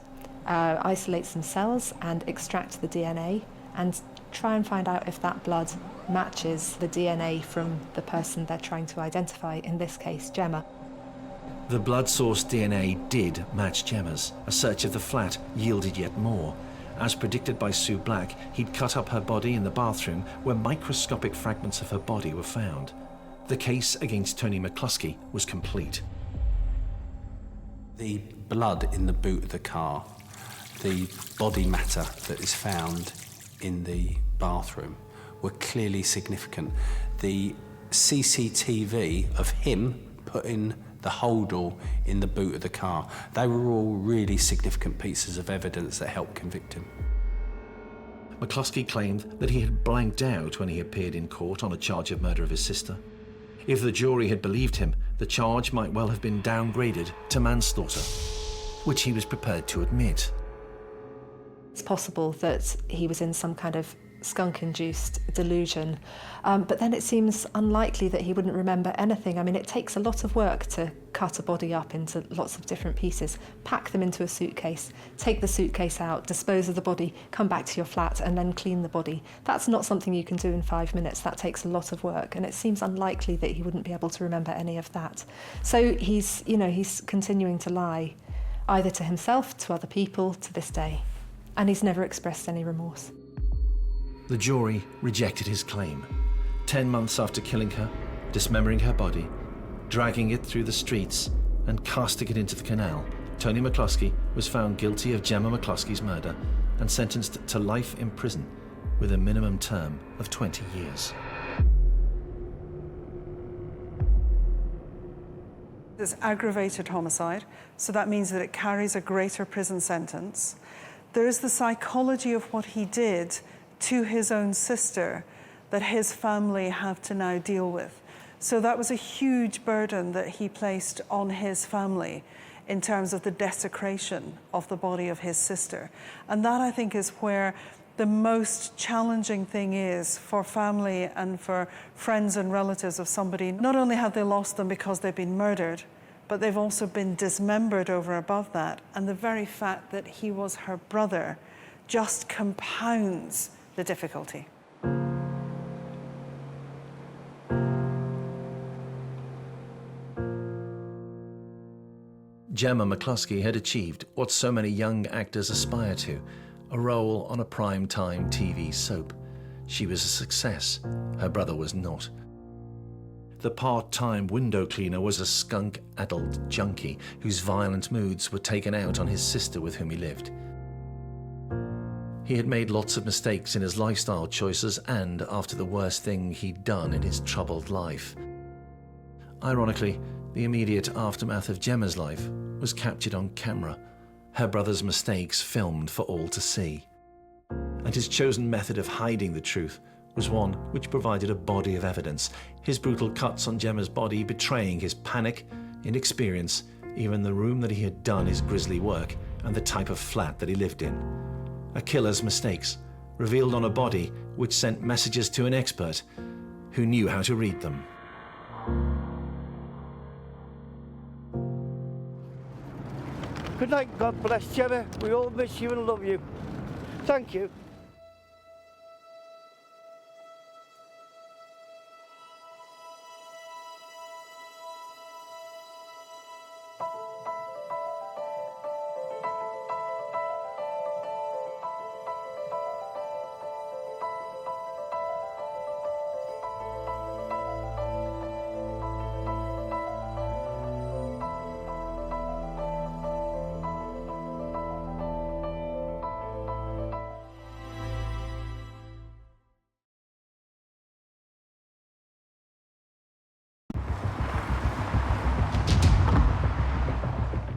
isolate some cells and extract the DNA and try and find out if that blood matches the DNA from the person they're trying to identify, in this case, Gemma. The blood source DNA did match Gemma's. A search of the flat yielded yet more. As predicted by Sue Black, he'd cut up her body in the bathroom where microscopic fragments of her body were found. The case against Tony McCluskey was complete. The blood in the boot of the car, the body matter that is found in the bathroom were clearly significant. The CCTV of him putting the holdall in the boot of the car, they were all really significant pieces of evidence that helped convict him. McCluskey claimed that he had blanked out when he appeared in court on a charge of murder of his sister. If the jury had believed him, the charge might well have been downgraded to manslaughter, which he was prepared to admit. It's possible that he was in some kind of skunk-induced delusion, but then it seems unlikely that he wouldn't remember anything. I mean, it takes a lot of work to cut a body up into lots of different pieces, pack them into a suitcase, take the suitcase out, dispose of the body, come back to your flat and then clean the body. That's not something you can do in 5 minutes. That takes a lot of work, and it seems unlikely that he wouldn't be able to remember any of that. So he's continuing to lie, either to himself, to other people, to this day, and he's never expressed any remorse. The jury rejected his claim. 10 months after killing her, dismembering her body, dragging it through the streets and casting it into the canal, Tony McCluskey was found guilty of Gemma McCluskey's murder and sentenced to life in prison with a minimum term of 20 years. It's aggravated homicide, so that means that it carries a greater prison sentence. There is the psychology of what he did to his own sister that his family have to now deal with. So that was a huge burden that he placed on his family in terms of the desecration of the body of his sister. And that, I think, is where the most challenging thing is for family and for friends and relatives of somebody. Not only have they lost them because they've been murdered, but they've also been dismembered over above that. And the very fact that he was her brother just compounds the difficulty. Gemma McCluskey had achieved what so many young actors aspire to, a role on a prime-time TV soap. She was a success. Her brother was not. The part-time window cleaner was a skunk adult junkie whose violent moods were taken out on his sister with whom he lived. He had made lots of mistakes in his lifestyle choices and after the worst thing he'd done in his troubled life. Ironically, the immediate aftermath of Gemma's life was captured on camera, her brother's mistakes filmed for all to see. And his chosen method of hiding the truth was one which provided a body of evidence, his brutal cuts on Gemma's body betraying his panic, inexperience, even the room that he had done his grisly work, and the type of flat that he lived in. A killer's mistakes revealed on a body which sent messages to an expert who knew how to read them. Good night, God bless, Gemma. We all miss you and love you. Thank you.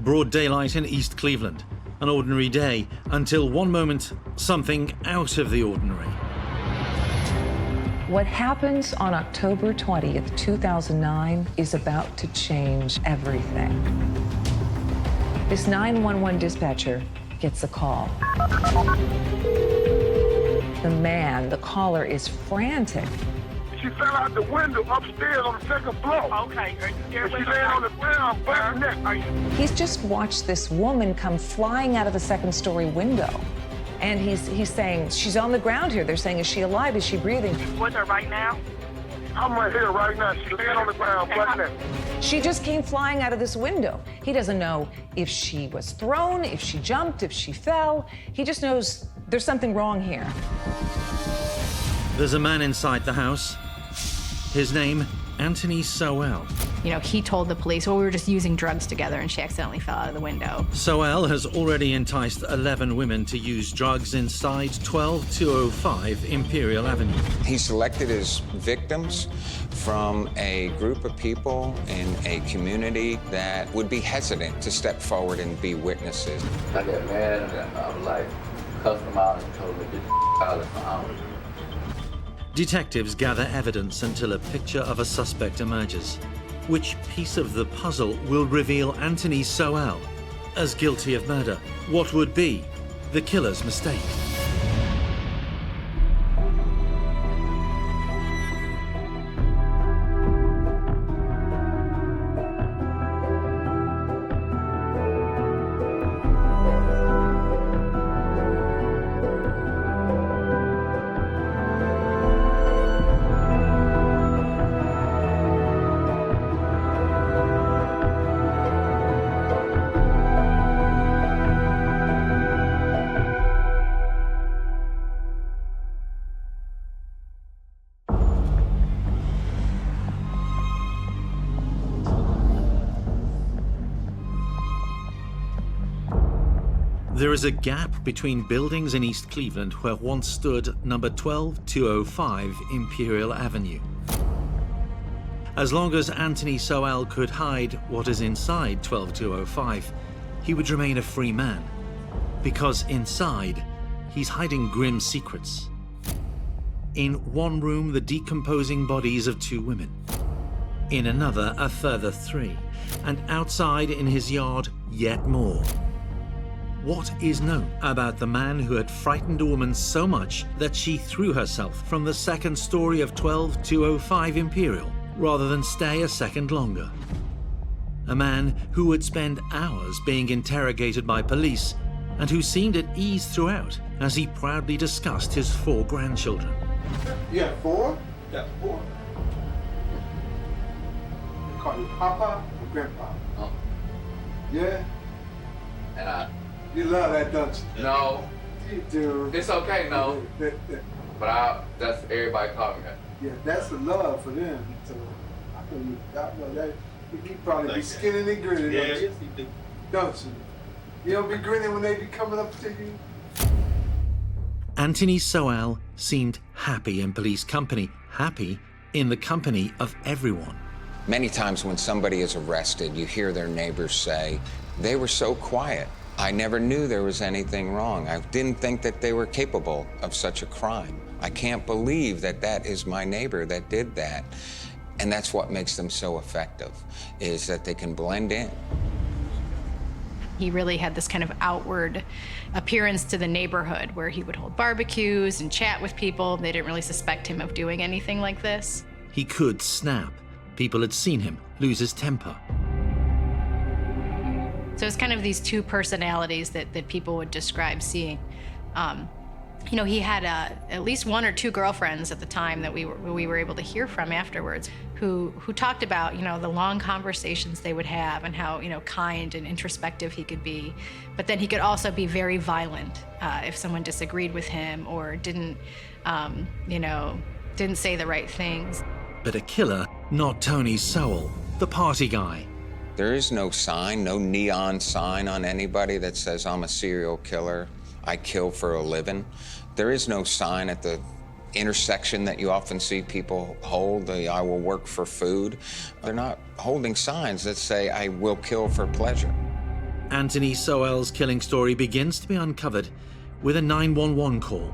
Broad daylight in East Cleveland, an ordinary day, until one moment, something out of the ordinary. What happens on October 20th, 2009 is about to change everything. This 911 dispatcher gets a call. The man, the caller, is frantic. She fell out the window upstairs on the second floor. Okay. She laying on the ground, butt neck. He's just watched this woman come flying out of the second-story window. And he's saying, she's on the ground here. They're saying, is she alive? Is she breathing? With her right now? I'm right here right now. She's laying on the ground, butt neck. She just came flying out of this window. He doesn't know if she was thrown, if she jumped, if she fell. He just knows there's something wrong here. There's a man inside the house. His name, Anthony Sowell. You know, he told the police, well, we were just using drugs together, and she accidentally fell out of the window. Sowell has already enticed 11 women to use drugs inside 12205 Imperial Avenue. He selected his victims from a group of people in a community that would be hesitant to step forward and be witnesses. I got mad and I was like, cussed him out and told me, get the out of my house. Detectives gather evidence until a picture of a suspect emerges. Which piece of the puzzle will reveal Anthony Sowell as guilty of murder? What would be the killer's mistake? There is a gap between buildings in East Cleveland where once stood number 12205 Imperial Avenue. As long as Anthony Sowell could hide what is inside 12205, he would remain a free man. Because inside, he's hiding grim secrets. In one room, the decomposing bodies of 2 women. In another, a further 3. And outside in his yard, yet more. What is known about the man who had frightened a woman so much that she threw herself from the second story of 12205 Imperial rather than stay a second longer? A man who would spend hours being interrogated by police and who seemed at ease throughout as he proudly discussed his 4 grandchildren. You have 4? Yeah, 4. They call you Papa or Grandpa? Oh. Yeah? And you love that, don't you? No. You do. It's okay, no. But that's everybody calling me that. Yeah, that's the love for them. So I know that you probably be skinning and grinning, don't you? Don't you? You don't be grinning when they be coming up to you? Anthony Sowell seemed happy in police company, happy in the company of everyone. Many times when somebody is arrested, you hear their neighbors say, they were so quiet. I never knew there was anything wrong. I didn't think that they were capable of such a crime. I can't believe that that is my neighbor that did that. And that's what makes them so effective, is that they can blend in. He really had this kind of outward appearance to the neighborhood where he would hold barbecues and chat with people. They didn't really suspect him of doing anything like this. He could snap. People had seen him lose his temper. So it's kind of these two personalities that people would describe seeing. You know, he had at least one or two girlfriends at the time that we were able to hear from afterwards who talked about, you know, the long conversations they would have and how, you know, kind and introspective he could be. But then he could also be very violent if someone disagreed with him or didn't, you know, didn't say the right things. But a killer, not Tony Sowell, the party guy. There is no sign, no neon sign on anybody that says I'm a serial killer. I kill for a living. There is no sign at the intersection that you often see people hold, the I will work for food. They're not holding signs that say I will kill for pleasure. Anthony Sowell's killing story begins to be uncovered with a 911 call.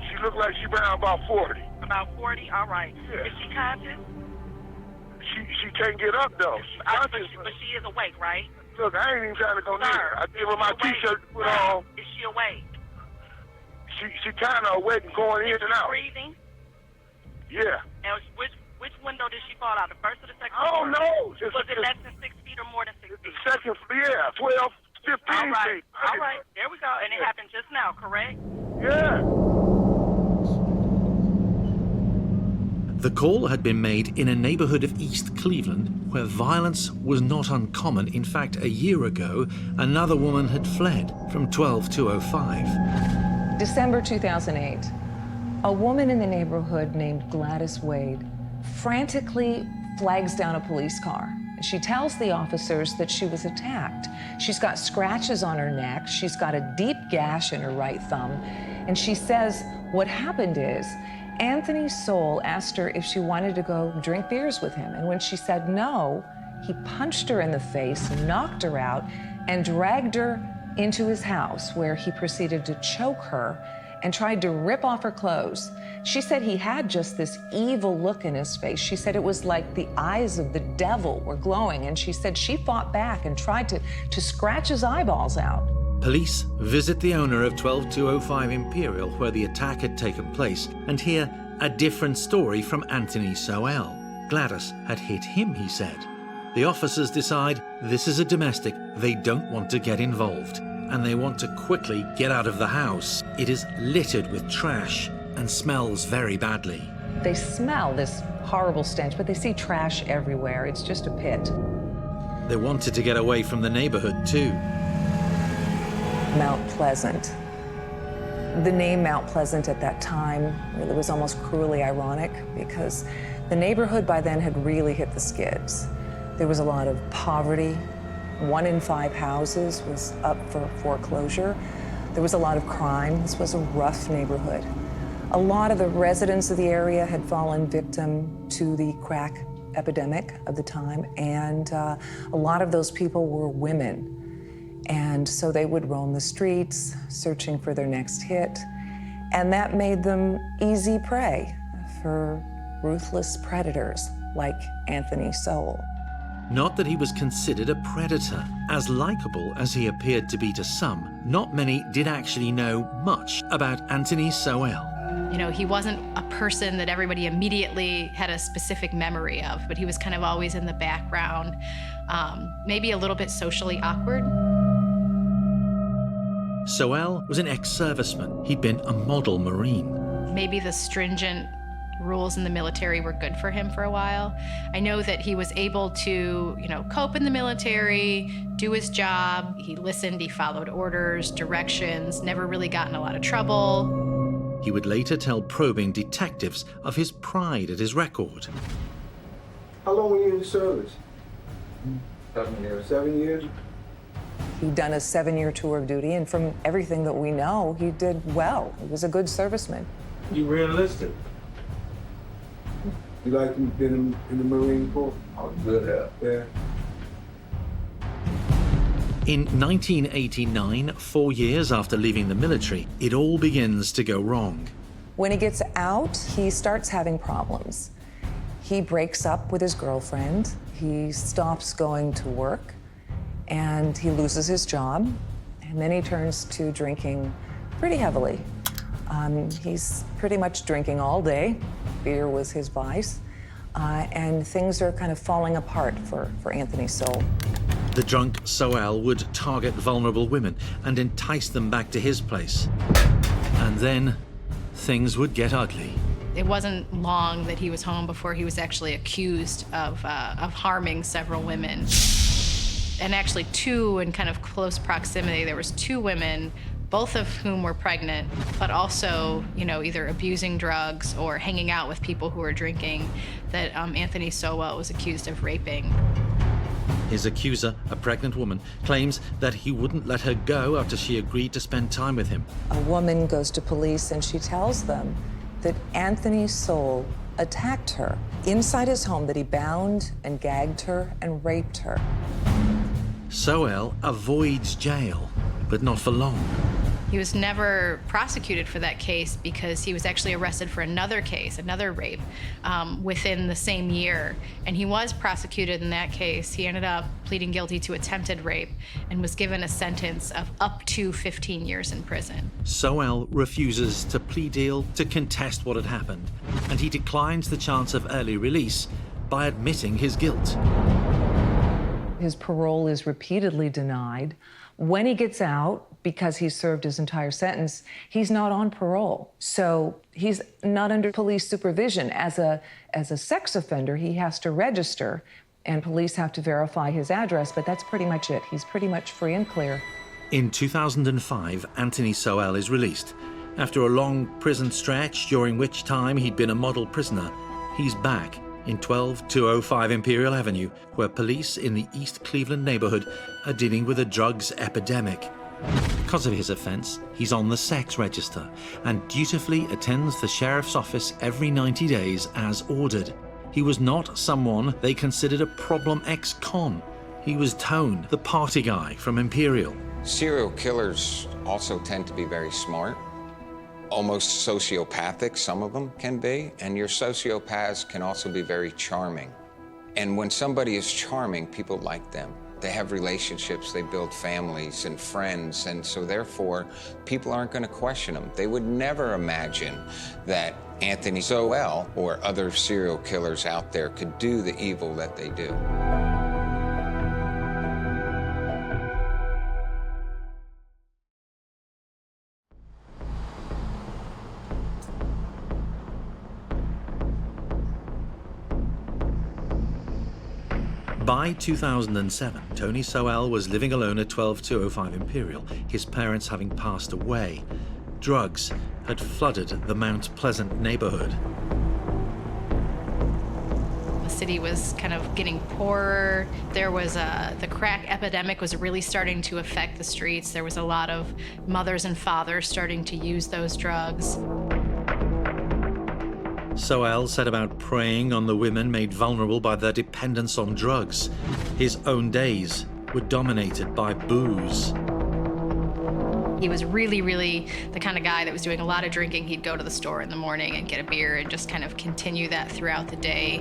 She looked like she around about 40. About 40? All right. Yeah. Is she conscious? She can't get up, though. But she is awake, right? Look, I ain't even trying to go near her. I gave her my T-shirt to put on. Is she awake? She kind of awake and going in and out. Breathing? Yeah. And which window did she fall out? The first or the second? I don't know. Was it less than 6 feet or more than 6 feet? The second, yeah, 12, 15 All right. feet. All right. There we go. And it happened just now, correct? Yeah. The call had been made in a neighborhood of East Cleveland where violence was not uncommon. In fact, a year ago, another woman had fled from 12205. December 2008, a woman in the neighborhood named Gladys Wade frantically flags down a police car. She tells the officers that she was attacked. She's got scratches on her neck, she's got a deep gash in her right thumb, and she says what happened is Anthony Sowell asked her if she wanted to go drink beers with him, and when she said no, he punched her in the face, knocked her out, and dragged her into his house, where he proceeded to choke her and tried to rip off her clothes. She said he had just this evil look in his face. She said it was like the eyes of the devil were glowing, and she said she fought back and tried to scratch his eyeballs out. Police visit the owner of 12205 Imperial, where the attack had taken place, and hear a different story from Anthony Sowell. Gladys had hit him, he said. The officers decide this is a domestic. They don't want to get involved, and they want to quickly get out of the house. It is littered with trash and smells very badly. They smell this horrible stench, but they see trash everywhere. It's just a pit. They wanted to get away from the neighborhood too. Mount Pleasant. The name Mount Pleasant at that time really was almost cruelly ironic because the neighborhood by then had really hit the skids. There was a lot of poverty. 1 in 5 houses was up for foreclosure. There was a lot of crime. This was a rough neighborhood. A lot of the residents of the area had fallen victim to the crack epidemic of the time, and a lot of those people were women. And so they would roam the streets, searching for their next hit, and that made them easy prey for ruthless predators like Anthony Sowell. Not that he was considered a predator. As likable as he appeared to be to some, not many did actually know much about Anthony Sowell. You know, he wasn't a person that everybody immediately had a specific memory of, but he was kind of always in the background, maybe a little bit socially awkward. Sowell was an ex-serviceman. He'd been a model Marine. Maybe the stringent rules in the military were good for him for a while. I know that he was able to, you know, cope in the military, do his job. He listened, he followed orders, directions, never really got in a lot of trouble. He would later tell probing detectives of his pride at his record. How long were you in the service? 7 years. 7 years? He'd done a 7-year tour of duty, and from everything that we know, he did well. He was a good serviceman. You re-enlisted? You like been in the Marine Corps? I was good at it. Yeah. In 1989, 4 years after leaving the military, it all begins to go wrong. When he gets out, he starts having problems. He breaks up with his girlfriend. He stops going to work. and he loses his job, and then he turns to drinking pretty heavily. He's pretty much drinking all day. Beer was his vice, and things are kind of falling apart for Anthony Sowell. The drunk Sowell would target vulnerable women and entice them back to his place. And then things would get ugly. It wasn't long that he was home before he was actually accused of harming several women. And actually two in kind of close proximity. There was two women, both of whom were pregnant, but also, you know, either abusing drugs or hanging out with people who were drinking, that Anthony Sowell was accused of raping. His accuser, a pregnant woman, claims that he wouldn't let her go after she agreed to spend time with him. A woman goes to police and she tells them that Anthony Sowell attacked her inside his home, that he bound and gagged her and raped her. Sowell avoids jail, but not for long. He was never prosecuted for that case because he was actually arrested for another case, another rape, within the same year. And he was prosecuted in that case. He ended up pleading guilty to attempted rape and was given a sentence of up to 15 years in prison. Sowell refuses to plea deal to contest what had happened, and he declines the chance of early release by admitting his guilt. His parole is repeatedly denied. When he gets out, because he's served his entire sentence, he's not on parole. So he's not under police supervision. As a sex offender, he has to register, and police have to verify his address, but that's pretty much it. He's pretty much free and clear. In 2005, Anthony Sowell is released. After a long prison stretch, during which time he'd been a model prisoner, he's back in 12205 Imperial Avenue, where police in the East Cleveland neighborhood are dealing with a drugs epidemic. Because of his offense, he's on the sex register and dutifully attends the sheriff's office every 90 days as ordered. He was not someone they considered a problem ex-con. He was Tone, the party guy from Imperial. Serial killers also tend to be very smart, almost sociopathic, some of them can be, and your sociopaths can also be very charming. And when somebody is charming, people like them. They have relationships, they build families and friends, and so therefore, people aren't going to question them. They would never imagine that Anthony Sowell or other serial killers out there could do the evil that they do. By 2007, Tony Sowell was living alone at 12205 Imperial, his parents having passed away. Drugs had flooded the Mount Pleasant neighborhood. The city was kind of getting poorer. There was the crack epidemic was really starting to affect the streets. There was a lot of mothers and fathers starting to use those drugs. Sowell set about preying on the women made vulnerable by their dependence on drugs. His own days were dominated by booze. He was really the kind of guy that was doing a lot of drinking. He'd go to the store in the morning and get a beer and just kind of continue that throughout the day.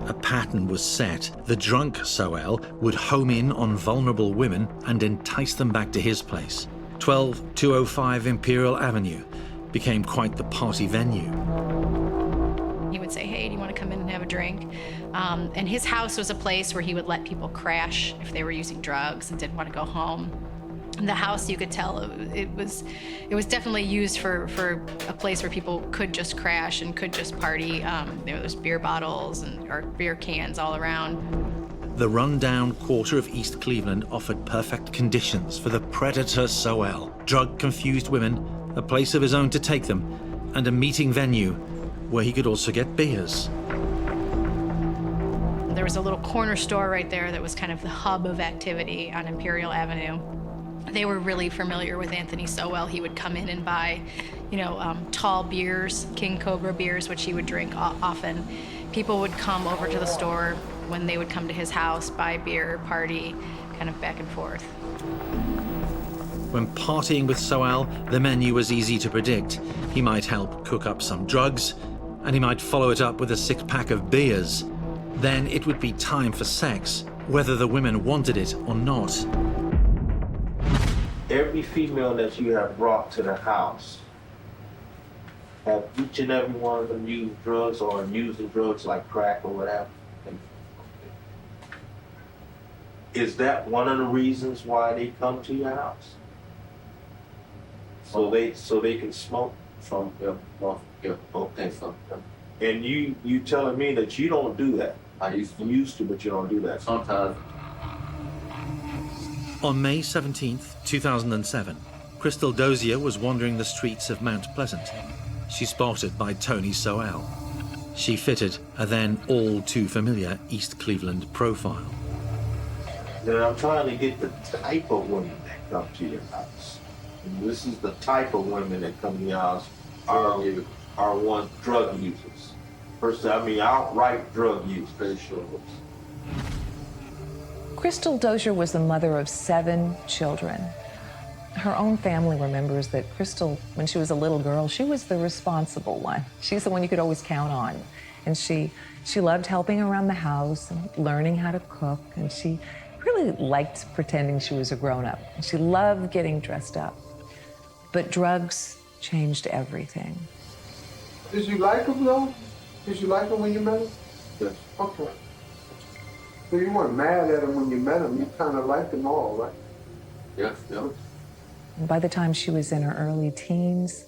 A pattern was set. The drunk Sowell would home in on vulnerable women and entice them back to his place. 12205 Imperial Avenue became quite the party venue. He would say, hey, do you want to come in and have a drink? And his house was a place where he would let people crash if they were using drugs and didn't want to go home. And the house, you could tell, it was definitely used for a place where people could just crash and could just party. There's beer bottles or beer cans all around. The rundown quarter of East Cleveland offered perfect conditions for the predator Sowell. Drug-confused women, a place of his own to take them, and a meeting venue where he could also get beers. There was a little corner store right there that was kind of the hub of activity on Imperial Avenue. They were really familiar with Anthony Sowell. He would come in and buy, tall beers, King Cobra beers, which he would drink often. People would come over to the store when they would come to his house, buy beer, party, kind of back and forth. When partying with Sowell, the menu was easy to predict. He might help cook up some drugs, and he might follow it up with a six-pack of beers. Then it would be time for sex, whether the women wanted it or not. Every female that you have brought to the house, have each and every one of them used drugs or using drugs like crack or whatever? Is that one of the reasons why they come to your house? So they can smoke from them? Okay. And you telling me that you don't do that? I used to, but you don't do that. Sometimes. On May 17th, 2007, Crystal Dozier was wandering the streets of Mount Pleasant. She spotted by Tony Sowell. She fitted a then all too familiar East Cleveland profile. And I'm trying to get the type of women that come to your house. And this is the type of women that come to your house are one drug users. First, outright drug users. Very sure. Crystal Dozier was the mother of 7 children. Her own family remembers that Crystal, when she was a little girl, she was the responsible one. She's the one you could always count on. And she loved helping around the house and learning how to cook. And she really liked pretending she was a grown-up. And she loved getting dressed up. But drugs changed everything. Did you like him, though? Did you like him when you met him? Yes. Okay. So you weren't mad at him when you met him. You kind of liked them all, right? Yes. And by the time she was in her early teens,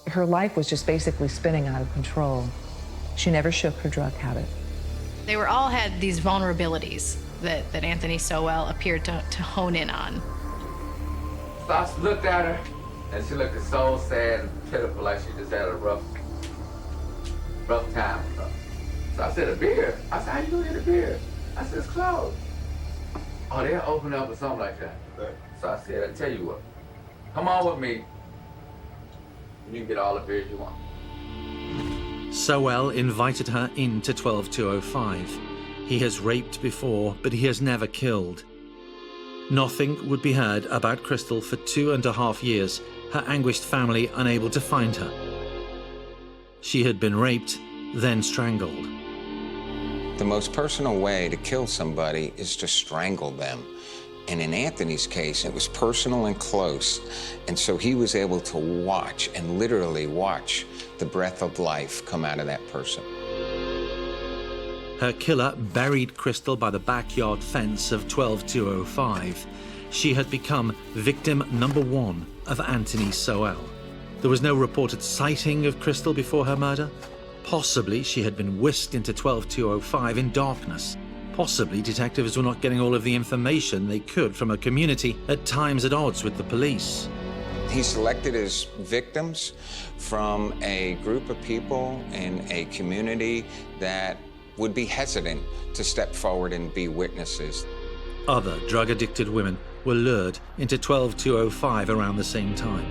her life was just basically spinning out of control. She never shook her drug habit. They all had these vulnerabilities that Anthony Sowell appeared to hone in on. So I looked at her, and she looked so sad and pitiful, like she just had a rough time. So I said, a beer? I said, how you gonna get a beer? I said, it's closed. Oh, they'll open up or something like that. So I said, I tell you what, come on with me. You can get all the beers you want. Sowell invited her into 12205. He has raped before, but he has never killed. Nothing would be heard about Crystal for 2.5 years, her anguished family unable to find her. She had been raped, then strangled. The most personal way to kill somebody is to strangle them. And in Anthony's case, it was personal and close. And so he was able to watch, and literally watch, the breath of life come out of that person. Her killer buried Crystal by the backyard fence of 12205. She had become victim number 1 of Anthony Sowell. There was no reported sighting of Crystal before her murder. Possibly she had been whisked into 12205 in darkness. Possibly detectives were not getting all of the information they could from a community at times at odds with the police. He selected his victims from a group of people in a community that would be hesitant to step forward and be witnesses. Other drug-addicted women were lured into 12205 around the same time.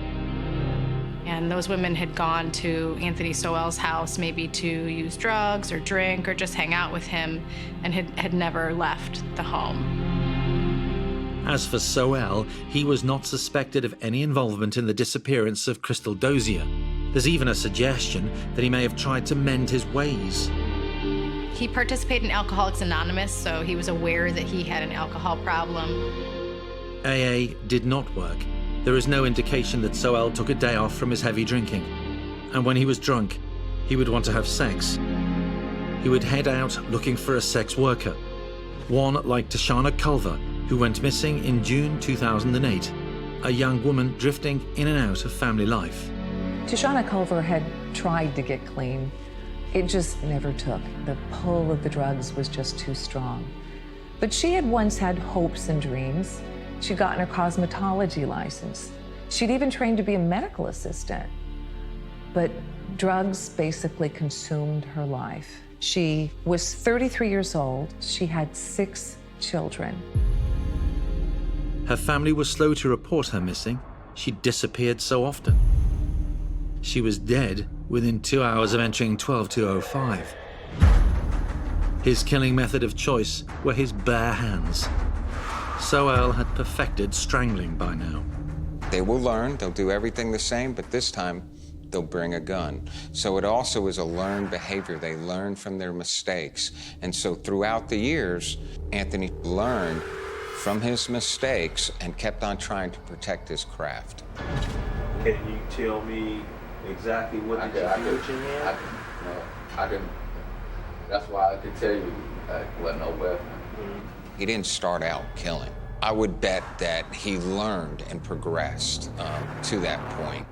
And those women had gone to Anthony Sowell's house maybe to use drugs or drink or just hang out with him, and had never left the home. As for Sowell, he was not suspected of any involvement in the disappearance of Crystal Dozier. There's even a suggestion that he may have tried to mend his ways. He participated in Alcoholics Anonymous, so he was aware that he had an alcohol problem. AA did not work. There is no indication that Sowell took a day off from his heavy drinking. And when he was drunk, he would want to have sex. He would head out looking for a sex worker. One like Tashana Culver, who went missing in June 2008, a young woman drifting in and out of family life. Tashana Culver had tried to get clean. It just never took. The pull of the drugs was just too strong. But she had once had hopes and dreams. She'd gotten her cosmetology license. She'd even trained to be a medical assistant. But drugs basically consumed her life. She was 33 years old. She had 6 children. Her family was slow to report her missing. She disappeared so often. She was dead within 2 hours of entering 12205. His killing method of choice were his bare hands. Sowell had perfected strangling by now. They will learn, they'll do everything the same, but this time they'll bring a gun. So it also is a learned behavior. They learn from their mistakes. And so throughout the years, Anthony learned from his mistakes and kept on trying to protect his craft. Can you tell me exactly what did you do with your hand? I can, that's why I can tell you it wasn't no weapon. He didn't start out killing. I would bet that he learned and progressed to that point.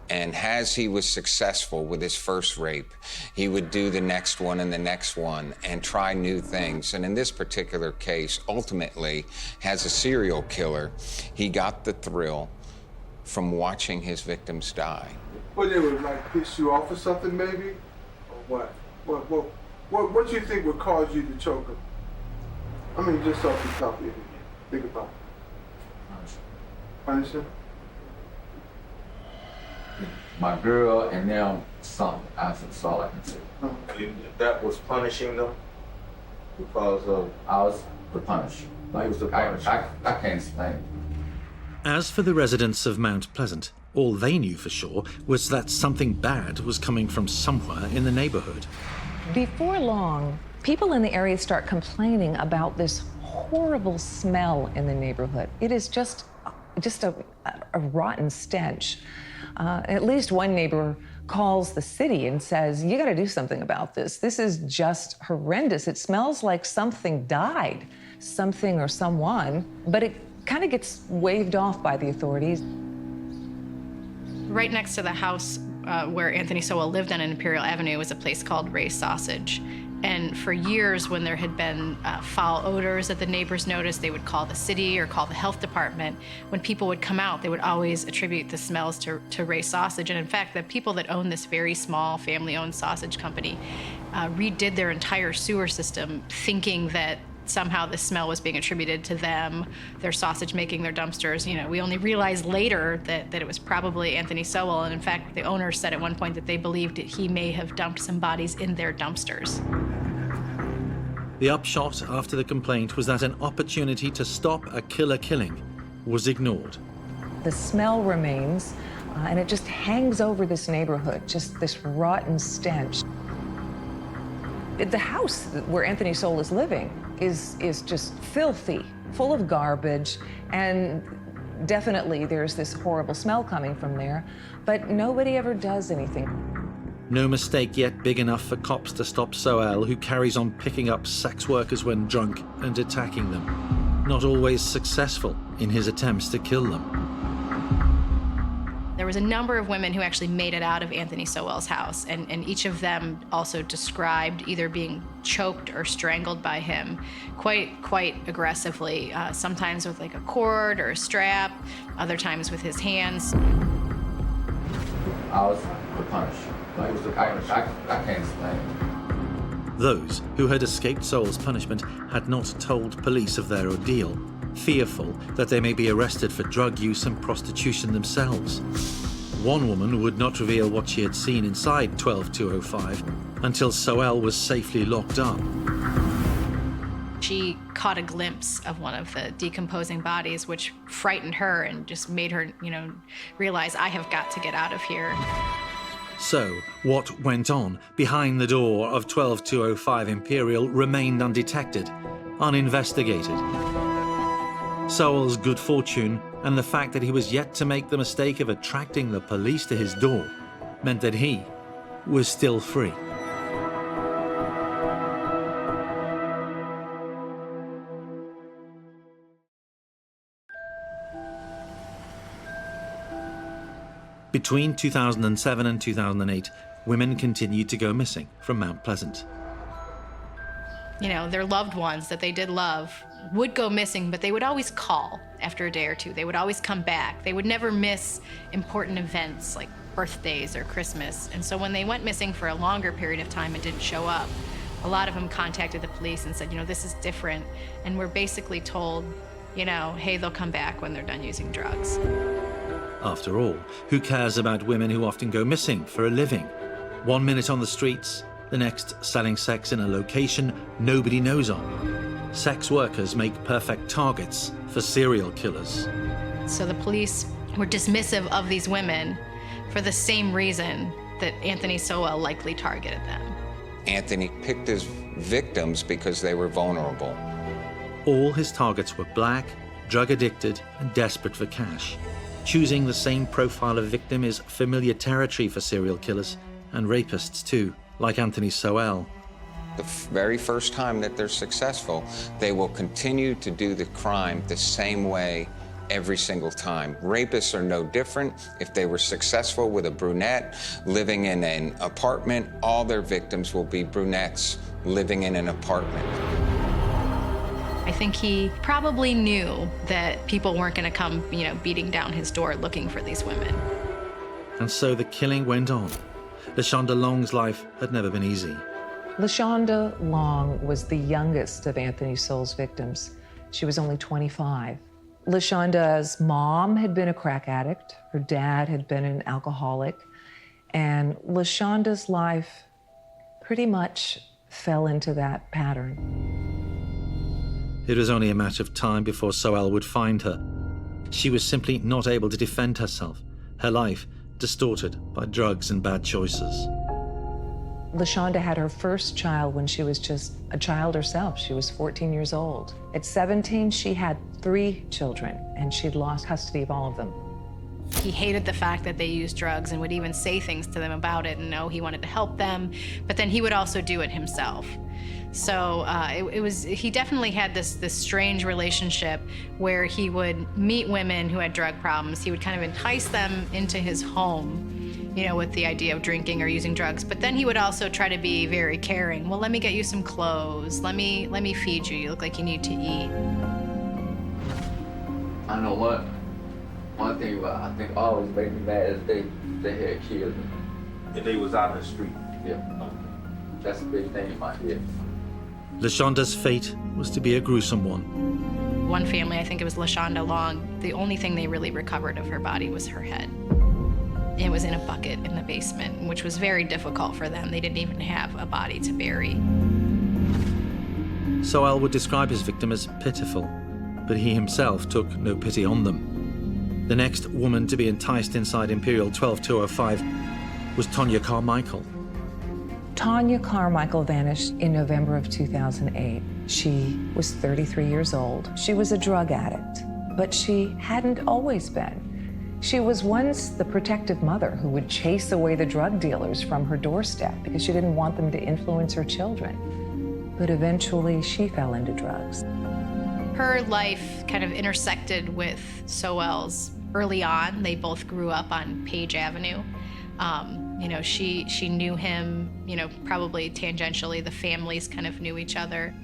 And as he was successful with his first rape, he would do the next one and the next one and try new things. And in this particular case, ultimately, as a serial killer, he got the thrill from watching his victims die. What, they would like piss you off or something maybe? Or what? What do you think would cause you to choke him? I mean, just off the top of your head. Think about it. Punish him? My girl and them, something. That's all I can say. That was punishing them? Because of... I was the punisher. He was the punisher. I can't explain it. As for the residents of Mount Pleasant, all they knew for sure was that something bad was coming from somewhere in the neighborhood. Before long, people in the area start complaining about this horrible smell in the neighborhood. It is just a rotten stench. At least one neighbor calls the city and says, you gotta do something about this. This is just horrendous. It smells like something died, something or someone, but it kind of gets waved off by the authorities. Right next to the house where Anthony Sowell lived on Imperial Avenue was a place called Ray's Sausage. And for years, when there had been foul odors that the neighbors noticed, they would call the city or call the health department. When people would come out, they would always attribute the smells to Ray's Sausage. And in fact, the people that owned this very small family-owned sausage company redid their entire sewer system, thinking that somehow the smell was being attributed to them, their sausage making, their dumpsters. You know, we only realized later that it was probably Anthony Sowell. And in fact, the owner said at one point that they believed that he may have dumped some bodies in their dumpsters. The upshot after the complaint was that an opportunity to stop a killer killing was ignored. The smell remains, and it just hangs over this neighborhood, just this rotten stench. The house where Anthony Sowell is living is just filthy, full of garbage, and definitely there's this horrible smell coming from there, but nobody ever does anything. No mistake yet big enough for cops to stop Sowell, who carries on picking up sex workers when drunk and attacking them. Not always successful in his attempts to kill them. There was a number of women who actually made it out of Anthony Sowell's house, and each of them also described either being choked or strangled by him quite aggressively, sometimes with like a cord or a strap, other times with his hands. I was the punisher. I can't explain it. Those who had escaped Sowell's punishment had not told police of their ordeal, fearful that they may be arrested for drug use and prostitution themselves. One woman would not reveal what she had seen inside 12205 until Sowell was safely locked up. She caught a glimpse of one of the decomposing bodies, which frightened her and just made her, realize, I have got to get out of here. So, what went on behind the door of 12205 Imperial remained undetected, uninvestigated. Sowell's good fortune and the fact that he was yet to make the mistake of attracting the police to his door meant that he was still free. Between 2007 and 2008, women continued to go missing from Mount Pleasant. Their loved ones that they did love would go missing, but they would always call after a day or two. They would always come back. They would never miss important events like birthdays or Christmas. And so when they went missing for a longer period of time and didn't show up, a lot of them contacted the police and said, this is different. And we're basically told, hey, they'll come back when they're done using drugs. After all, who cares about women who often go missing for a living? 1 minute on the streets, the next selling sex in a location nobody knows of. Sex workers make perfect targets for serial killers. So the police were dismissive of these women for the same reason that Anthony Sowell likely targeted them. Anthony picked his victims because they were vulnerable. All his targets were black, drug-addicted, and desperate for cash. Choosing the same profile of victim is familiar territory for serial killers and rapists too, like Anthony Sowell. The very first time that they're successful, they will continue to do the crime the same way every single time. Rapists are no different. If they were successful with a brunette living in an apartment, all their victims will be brunettes living in an apartment. I think he probably knew that people weren't going to come, beating down his door looking for these women. And so the killing went on. LaShonda Long's life had never been easy. LaShonda Long was the youngest of Anthony Sowell's victims. She was only 25. LaShonda's mom had been a crack addict. Her dad had been an alcoholic. And LaShonda's life pretty much fell into that pattern. It was only a matter of time before Sowell would find her. She was simply not able to defend herself, her life distorted by drugs and bad choices. LaShonda had her first child when she was just a child herself. She was 14 years old. At 17, she had 3 children, and she'd lost custody of all of them. He hated the fact that they used drugs and would even say things to them about it, and he wanted to help them, but then he would also do it himself. So he definitely had this strange relationship where he would meet women who had drug problems. He would kind of entice them into his home, with the idea of drinking or using drugs. But then he would also try to be very caring. Well, let me get you some clothes. Let me feed you. You look like you need to eat. I know one thing I think always made me mad is they had kids. And they was out in the street. Yeah. That's a big thing in my head. LaShonda's fate was to be a gruesome one. One family, I think it was LaShonda Long, the only thing they really recovered of her body was her head. It was in a bucket in the basement, which was very difficult for them. They didn't even have a body to bury. Sowell would describe his victim as pitiful, but he himself took no pity on them. The next woman to be enticed inside Imperial 12205 was Tonya Carmichael. Tonya Carmichael vanished in November of 2008. She was 33 years old. She was a drug addict, but she hadn't always been. She was once the protective mother who would chase away the drug dealers from her doorstep because she didn't want them to influence her children. But eventually she fell into drugs. Her life kind of intersected with Sowell's early on. They both grew up on Page Avenue. She knew him, probably tangentially. The families kind of knew each other.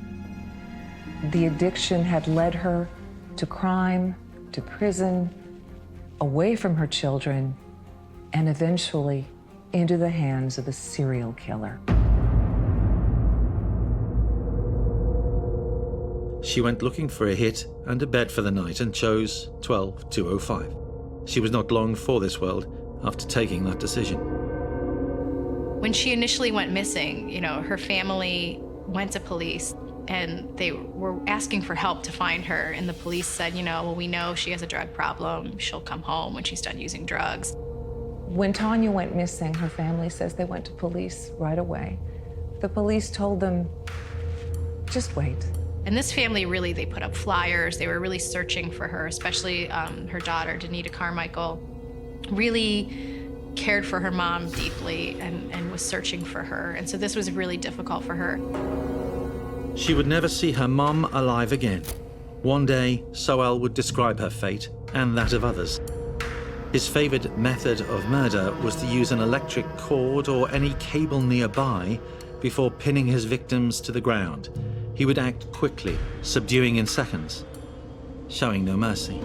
The addiction had led her to crime, to prison, away from her children, and eventually into the hands of a serial killer. She went looking for a hit and a bed for the night and chose 12205. She was not long for this world after taking that decision. When she initially went missing, her family went to police and they were asking for help to find her. And the police said, well, we know she has a drug problem. She'll come home when she's done using drugs. When Tonya went missing, her family says they went to police right away. The police told them, just wait. And this family really, they put up flyers. They were really searching for her, especially her daughter, Danita Carmichael, really cared for her mom deeply and was searching for her. And so this was really difficult for her. She would never see her mom alive again. One day, Sowell would describe her fate and that of others. His favored method of murder was to use an electric cord or any cable nearby before pinning his victims to the ground. He would act quickly, subduing in seconds, showing no mercy. I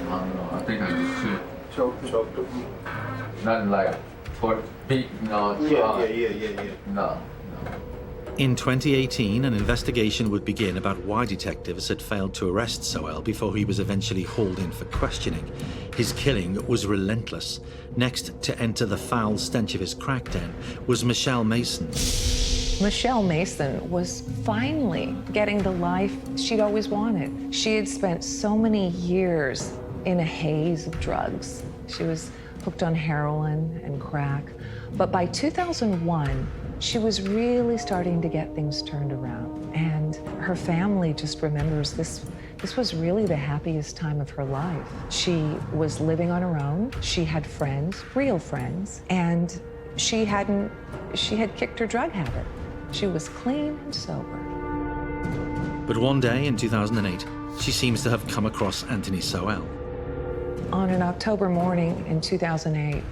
don't know. I think I just choked him. Nothing like beat, Yeah. No. In 2018, an investigation would begin about why detectives had failed to arrest Sowell before he was eventually hauled in for questioning. His killing was relentless. Next to enter the foul stench of his crack den was Michelle Mason. Michelle Mason was finally getting the life she'd always wanted. She had spent so many years in a haze of drugs. She was hooked on heroin and crack. But by 2001, she was really starting to get things turned around. And her family just remembers this was really the happiest time of her life. She was living on her own. She had friends, real friends, and she had kicked her drug habit. She was clean and sober. But one day in 2008, she seems to have come across Anthony Sowell. On an October morning in 2008,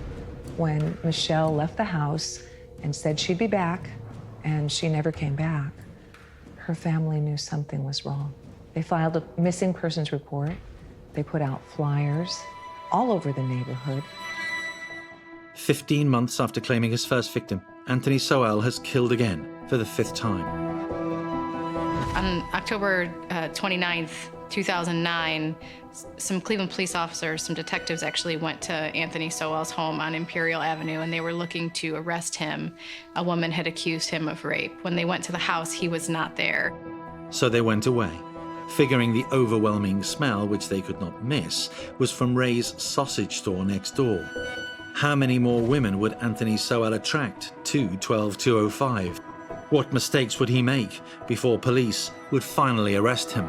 when Michelle left the house and said she'd be back, and she never came back, her family knew something was wrong. They filed a missing persons report. They put out flyers all over the neighborhood. 15 months after claiming his first victim, Anthony Sowell has killed again for the 5th time. On October 29th, 2009, some Cleveland police officers, some detectives actually went to Anthony Sowell's home on Imperial Avenue, and they were looking to arrest him. A woman had accused him of rape. When they went to the house, he was not there. So they went away, figuring the overwhelming smell, which they could not miss, was from Ray's sausage store next door. How many more women would Anthony Sowell attract to 12205? What mistakes would he make before police would finally arrest him?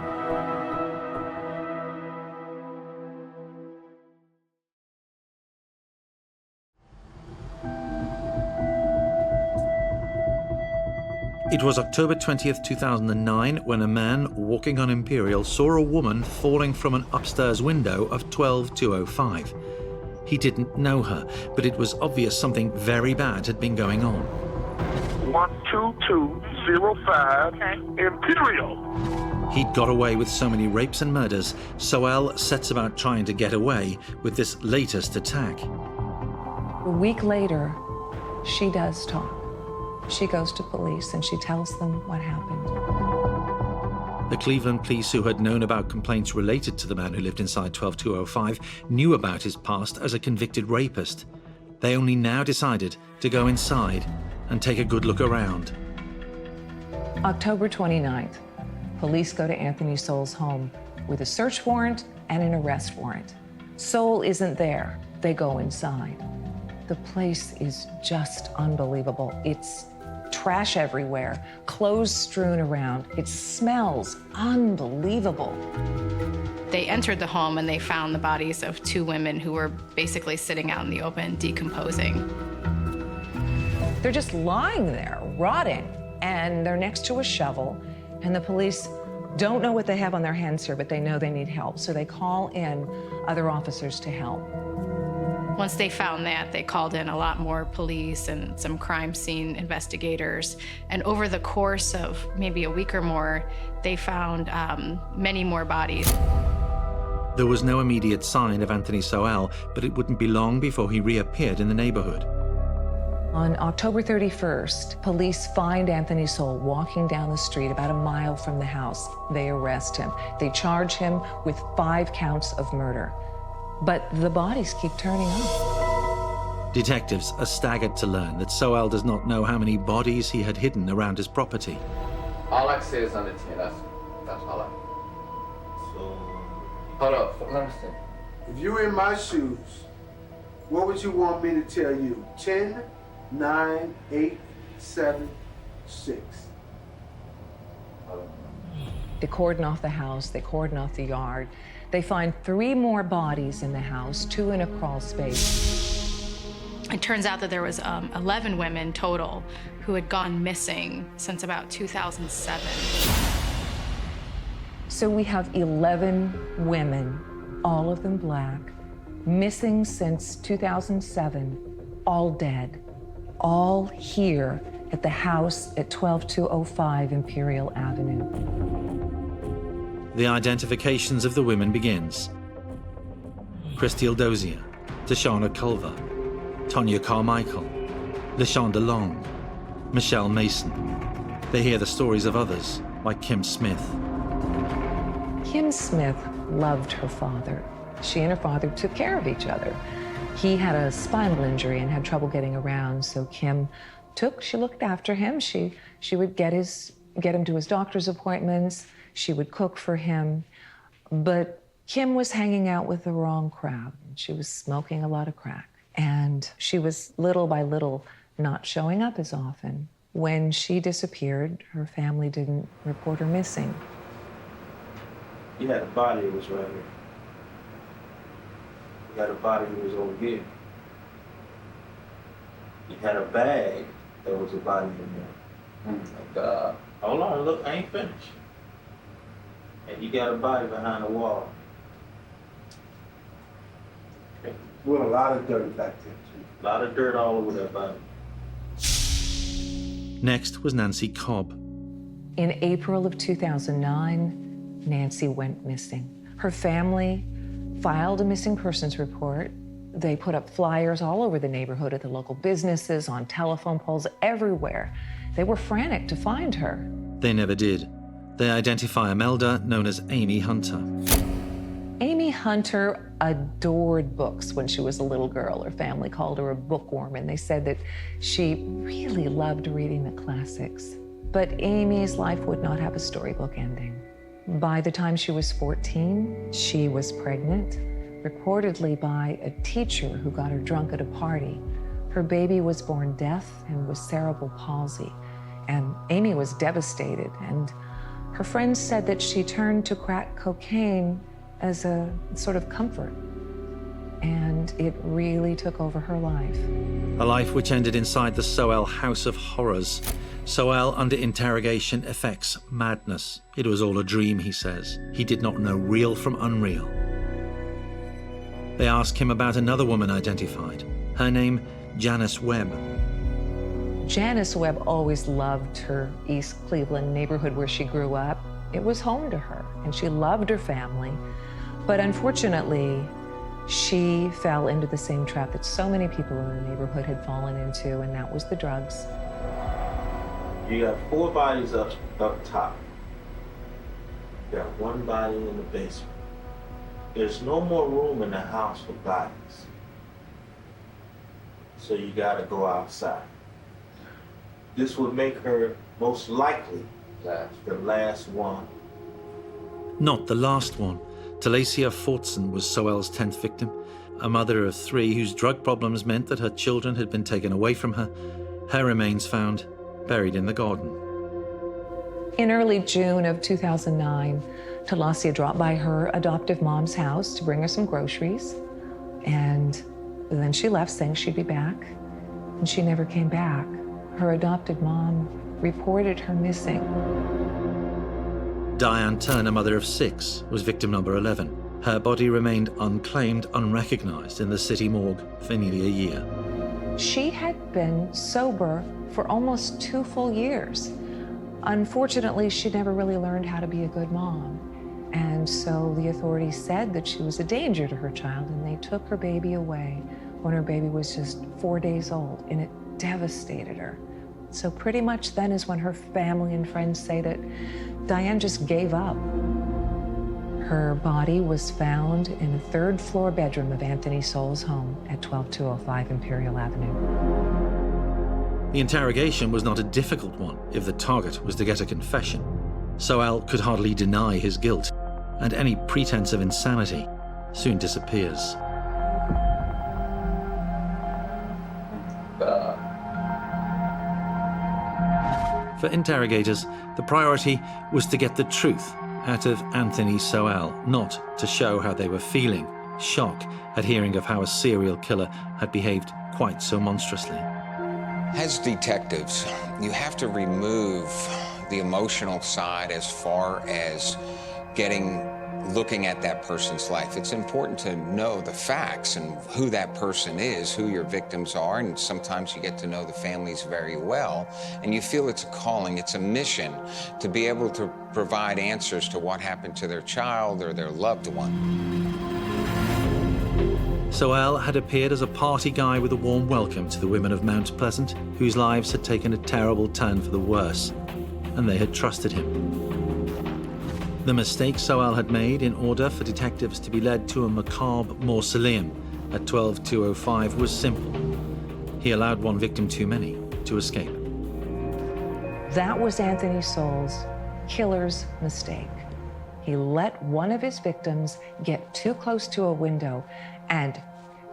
It was October 20th, 2009, when a man walking on Imperial saw a woman falling from an upstairs window of 12205. He didn't know her, but it was obvious something very bad had been going on. 12205 Imperial. He'd got away with so many rapes and murders, Sowell sets about trying to get away with this latest attack. A week later, she does talk. She goes to police and she tells them what happened. The Cleveland police, who had known about complaints related to the man who lived inside 12205, knew about his past as a convicted rapist. They only now decided to go inside and take a good look around. October 29th, police go to Anthony Sowell's home with a search warrant and an arrest warrant. Sowell isn't there. They go inside. The place is just unbelievable. It's trash everywhere, clothes strewn around. It smells unbelievable. They entered the home and they found the bodies of 2 women who were basically sitting out in the open, decomposing. They're just lying there, rotting, and they're next to a shovel, and the police don't know what they have on their hands here, but they know they need help, so they call in other officers to help. Once they found that, they called in a lot more police and some crime scene investigators. And over the course of maybe a week or more, they found many more bodies. There was no immediate sign of Anthony Sowell, but it wouldn't be long before he reappeared in the neighborhood. On October 31st, police find Anthony Sowell walking down the street about a mile from the house. They arrest him. They charge him with 5 counts of murder. But the bodies keep turning up. Detectives are staggered to learn that Sowell does not know how many bodies he had hidden around his property. All I can say is under 10. That's all I. So, hold up. Let me see. If you were in my shoes, what would you want me to tell you? 10, 9, 8, 7, 6. They cordon off the house. They cordon off the yard. They find 3 more bodies in the house, 2 in a crawl space. It turns out that there was 11 women total who had gone missing since about 2007. So we have 11 women, all of them black, missing since 2007, all dead, all here at the house at 12205 Imperial Avenue. The identifications of the women begins. Christine Dozier, Tashana Culver, Tonya Carmichael, LaShonda Long, Michelle Mason. They hear the stories of others, like Kim Smith. Kim Smith loved her father. She and her father took care of each other. He had a spinal injury and had trouble getting around, so Kim she looked after him. She would get him to his doctor's appointments. She would cook for him, but Kim was hanging out with the wrong crowd. She was smoking a lot of crack. And she was little by little not showing up as often. When she disappeared, her family didn't report her missing. You had a body that was right here. You had a body that was over here. You had a bag that was a body in there. Oh, God. Hold on, look, I ain't finished. And you got a body behind the wall. Okay. With a lot of dirt back there, too. A lot of dirt all over that body. Next was Nancy Cobb. In April of 2009, Nancy went missing. Her family filed a missing persons report. They put up flyers all over the neighborhood at the local businesses, on telephone poles, everywhere. They were frantic to find her. They never did. They identify Imelda, known as Amy Hunter. Amy Hunter adored books when she was a little girl. Her family called her a bookworm, and they said that she really loved reading the classics. But Amy's life would not have a storybook ending. By the time she was 14, she was pregnant, reportedly by a teacher who got her drunk at a party. Her baby was born deaf and with cerebral palsy, and Amy was devastated, and her friends said that she turned to crack cocaine as a sort of comfort, and it really took over her life. A life which ended inside the Sowell House of Horrors. Sowell, under interrogation, affects madness. It was all a dream, he says. He did not know real from unreal. They ask him about another woman identified. Her name, Janice Webb. Janice Webb always loved her East Cleveland neighborhood where she grew up. It was home to her, and she loved her family. But unfortunately, she fell into the same trap that so many people in the neighborhood had fallen into, and that was the drugs. You got 4 bodies up top. You got 1 body in the basement. There's no more room in the house for bodies. So you gotta go outside. This would make her most likely the last one. Not the last one. Talacia Fortson was Sowell's 10th victim, a mother of 3 whose drug problems meant that her children had been taken away from her. Her remains found buried in the garden. In early June of 2009, Talacia dropped by her adoptive mom's house to bring her some groceries, and then she left saying she'd be back, and she never came back. Her adopted mom reported her missing. Diane Turner, mother of 6, was victim number 11. Her body remained unclaimed, unrecognized in the city morgue for nearly a year. She had been sober for almost 2 full years. Unfortunately, she never really learned how to be a good mom. And so the authorities said that she was a danger to her child, and they took her baby away when her baby was just 4 days old, and it devastated her. So pretty much then is when her family and friends say that Diane just gave up. Her body was found in the 3rd floor bedroom of Anthony Sowell's home at 12205 Imperial Avenue. The interrogation was not a difficult one if the target was to get a confession. Sowell could hardly deny his guilt, and any pretense of insanity soon disappears. For interrogators, the priority was to get the truth out of Anthony Sowell, not to show how they were feeling, shock at hearing of how a serial killer had behaved quite so monstrously. As detectives, you have to remove the emotional side as far as looking at that person's life. It's important to know the facts and who that person is, who your victims are, and sometimes you get to know the families very well, and you feel it's a calling, it's a mission to be able to provide answers to what happened to their child or their loved one. Sowell had appeared as a party guy with a warm welcome to the women of Mount Pleasant, whose lives had taken a terrible turn for the worse, and they had trusted him. The mistake Sowell had made in order for detectives to be led to a macabre mausoleum at 12205 was simple. He allowed one victim too many to escape. That was Anthony Sowell's killer's mistake. He let one of his victims get too close to a window and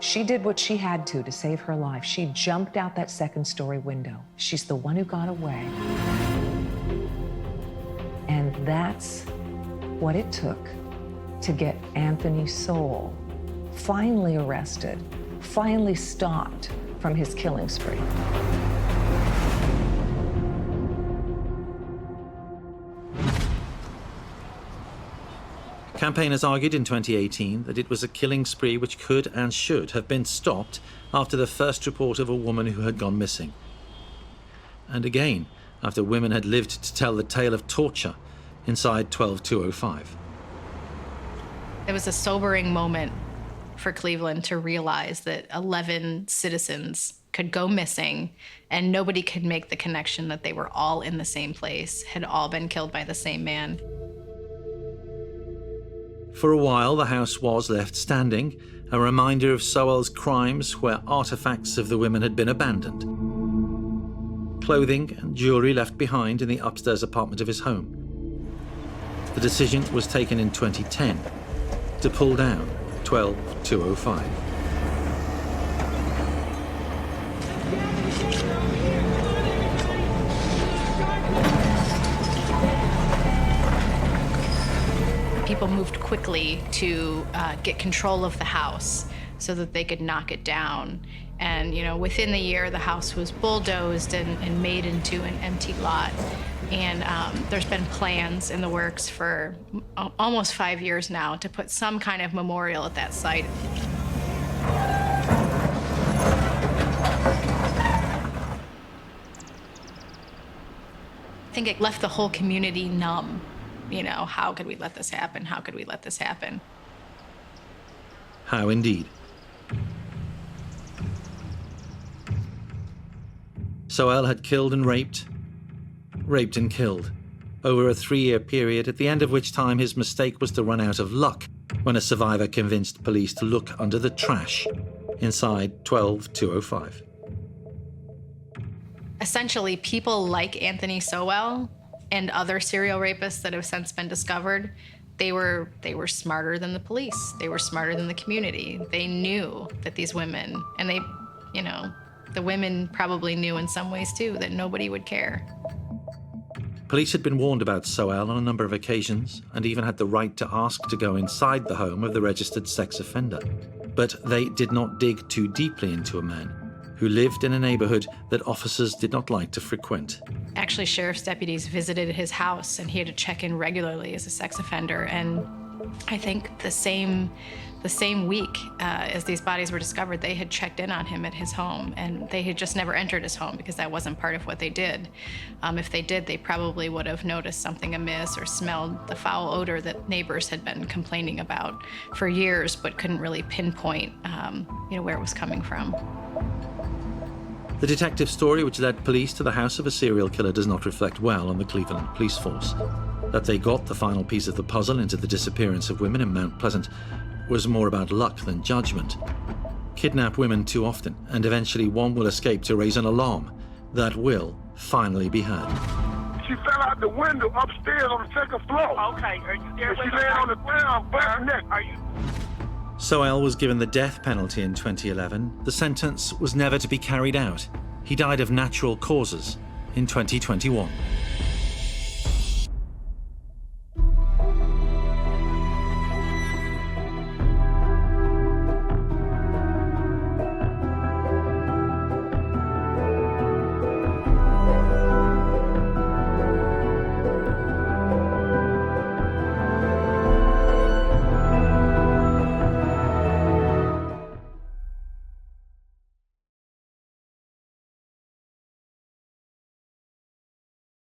She did what she had to save her life. She jumped out that second-story window. She's the one who got away. And that's what it took to get Anthony Sowell finally arrested, finally stopped from his killing spree. Campaigners argued in 2018 that it was a killing spree which could and should have been stopped after the first report of a woman who had gone missing. And again, after women had lived to tell the tale of torture inside 12205. It was a sobering moment for Cleveland to realize that 11 citizens could go missing and nobody could make the connection that they were all in the same place, had all been killed by the same man. For a while, the house was left standing, a reminder of Sowell's crimes where artifacts of the women had been abandoned. Clothing and jewellery left behind in the upstairs apartment of his home. The decision was taken in 2010 to pull down 12205. People moved quickly to get control of the house so that they could knock it down. And, you know, within the year, the house was bulldozed and made into an empty lot. And there's been plans in the works for almost 5 years now to put some kind of memorial at that site. I think it left the whole community numb. You know, how could we let this happen? How could we let this happen? How indeed. Sowell had killed and raped and killed, over a 3-year period, at the end of which time his mistake was to run out of luck when a survivor convinced police to look under the trash inside 12205. Essentially, people like Anthony Sowell and other serial rapists that have since been discovered, they were smarter than the police. They were smarter than the community. They knew that these women, and they, you know, the women probably knew in some ways too, that nobody would care. Police had been warned about Sowell on a number of occasions and even had the right to ask to go inside the home of the registered sex offender. But they did not dig too deeply into a man who lived in a neighborhood that officers did not like to frequent. Actually, sheriff's deputies visited his house and he had to check in regularly as a sex offender. And I think the same week as these bodies were discovered, they had checked in on him at his home, and they had just never entered his home because that wasn't part of what they did. If they did, they probably would have noticed something amiss or smelled the foul odor that neighbors had been complaining about for years, but couldn't really pinpoint, where it was coming from. The detective story which led police to the house of a serial killer does not reflect well on the Cleveland police force. That they got the final piece of the puzzle into the disappearance of women in Mount Pleasant was more about luck than judgment. Kidnap women too often, and eventually one will escape to raise an alarm that will finally be heard. She fell out the window upstairs on the second floor. Okay, are you there? She laying on the ground, butt neck. Are you? Sowell was given the death penalty in 2011. The sentence was never to be carried out. He died of natural causes in 2021.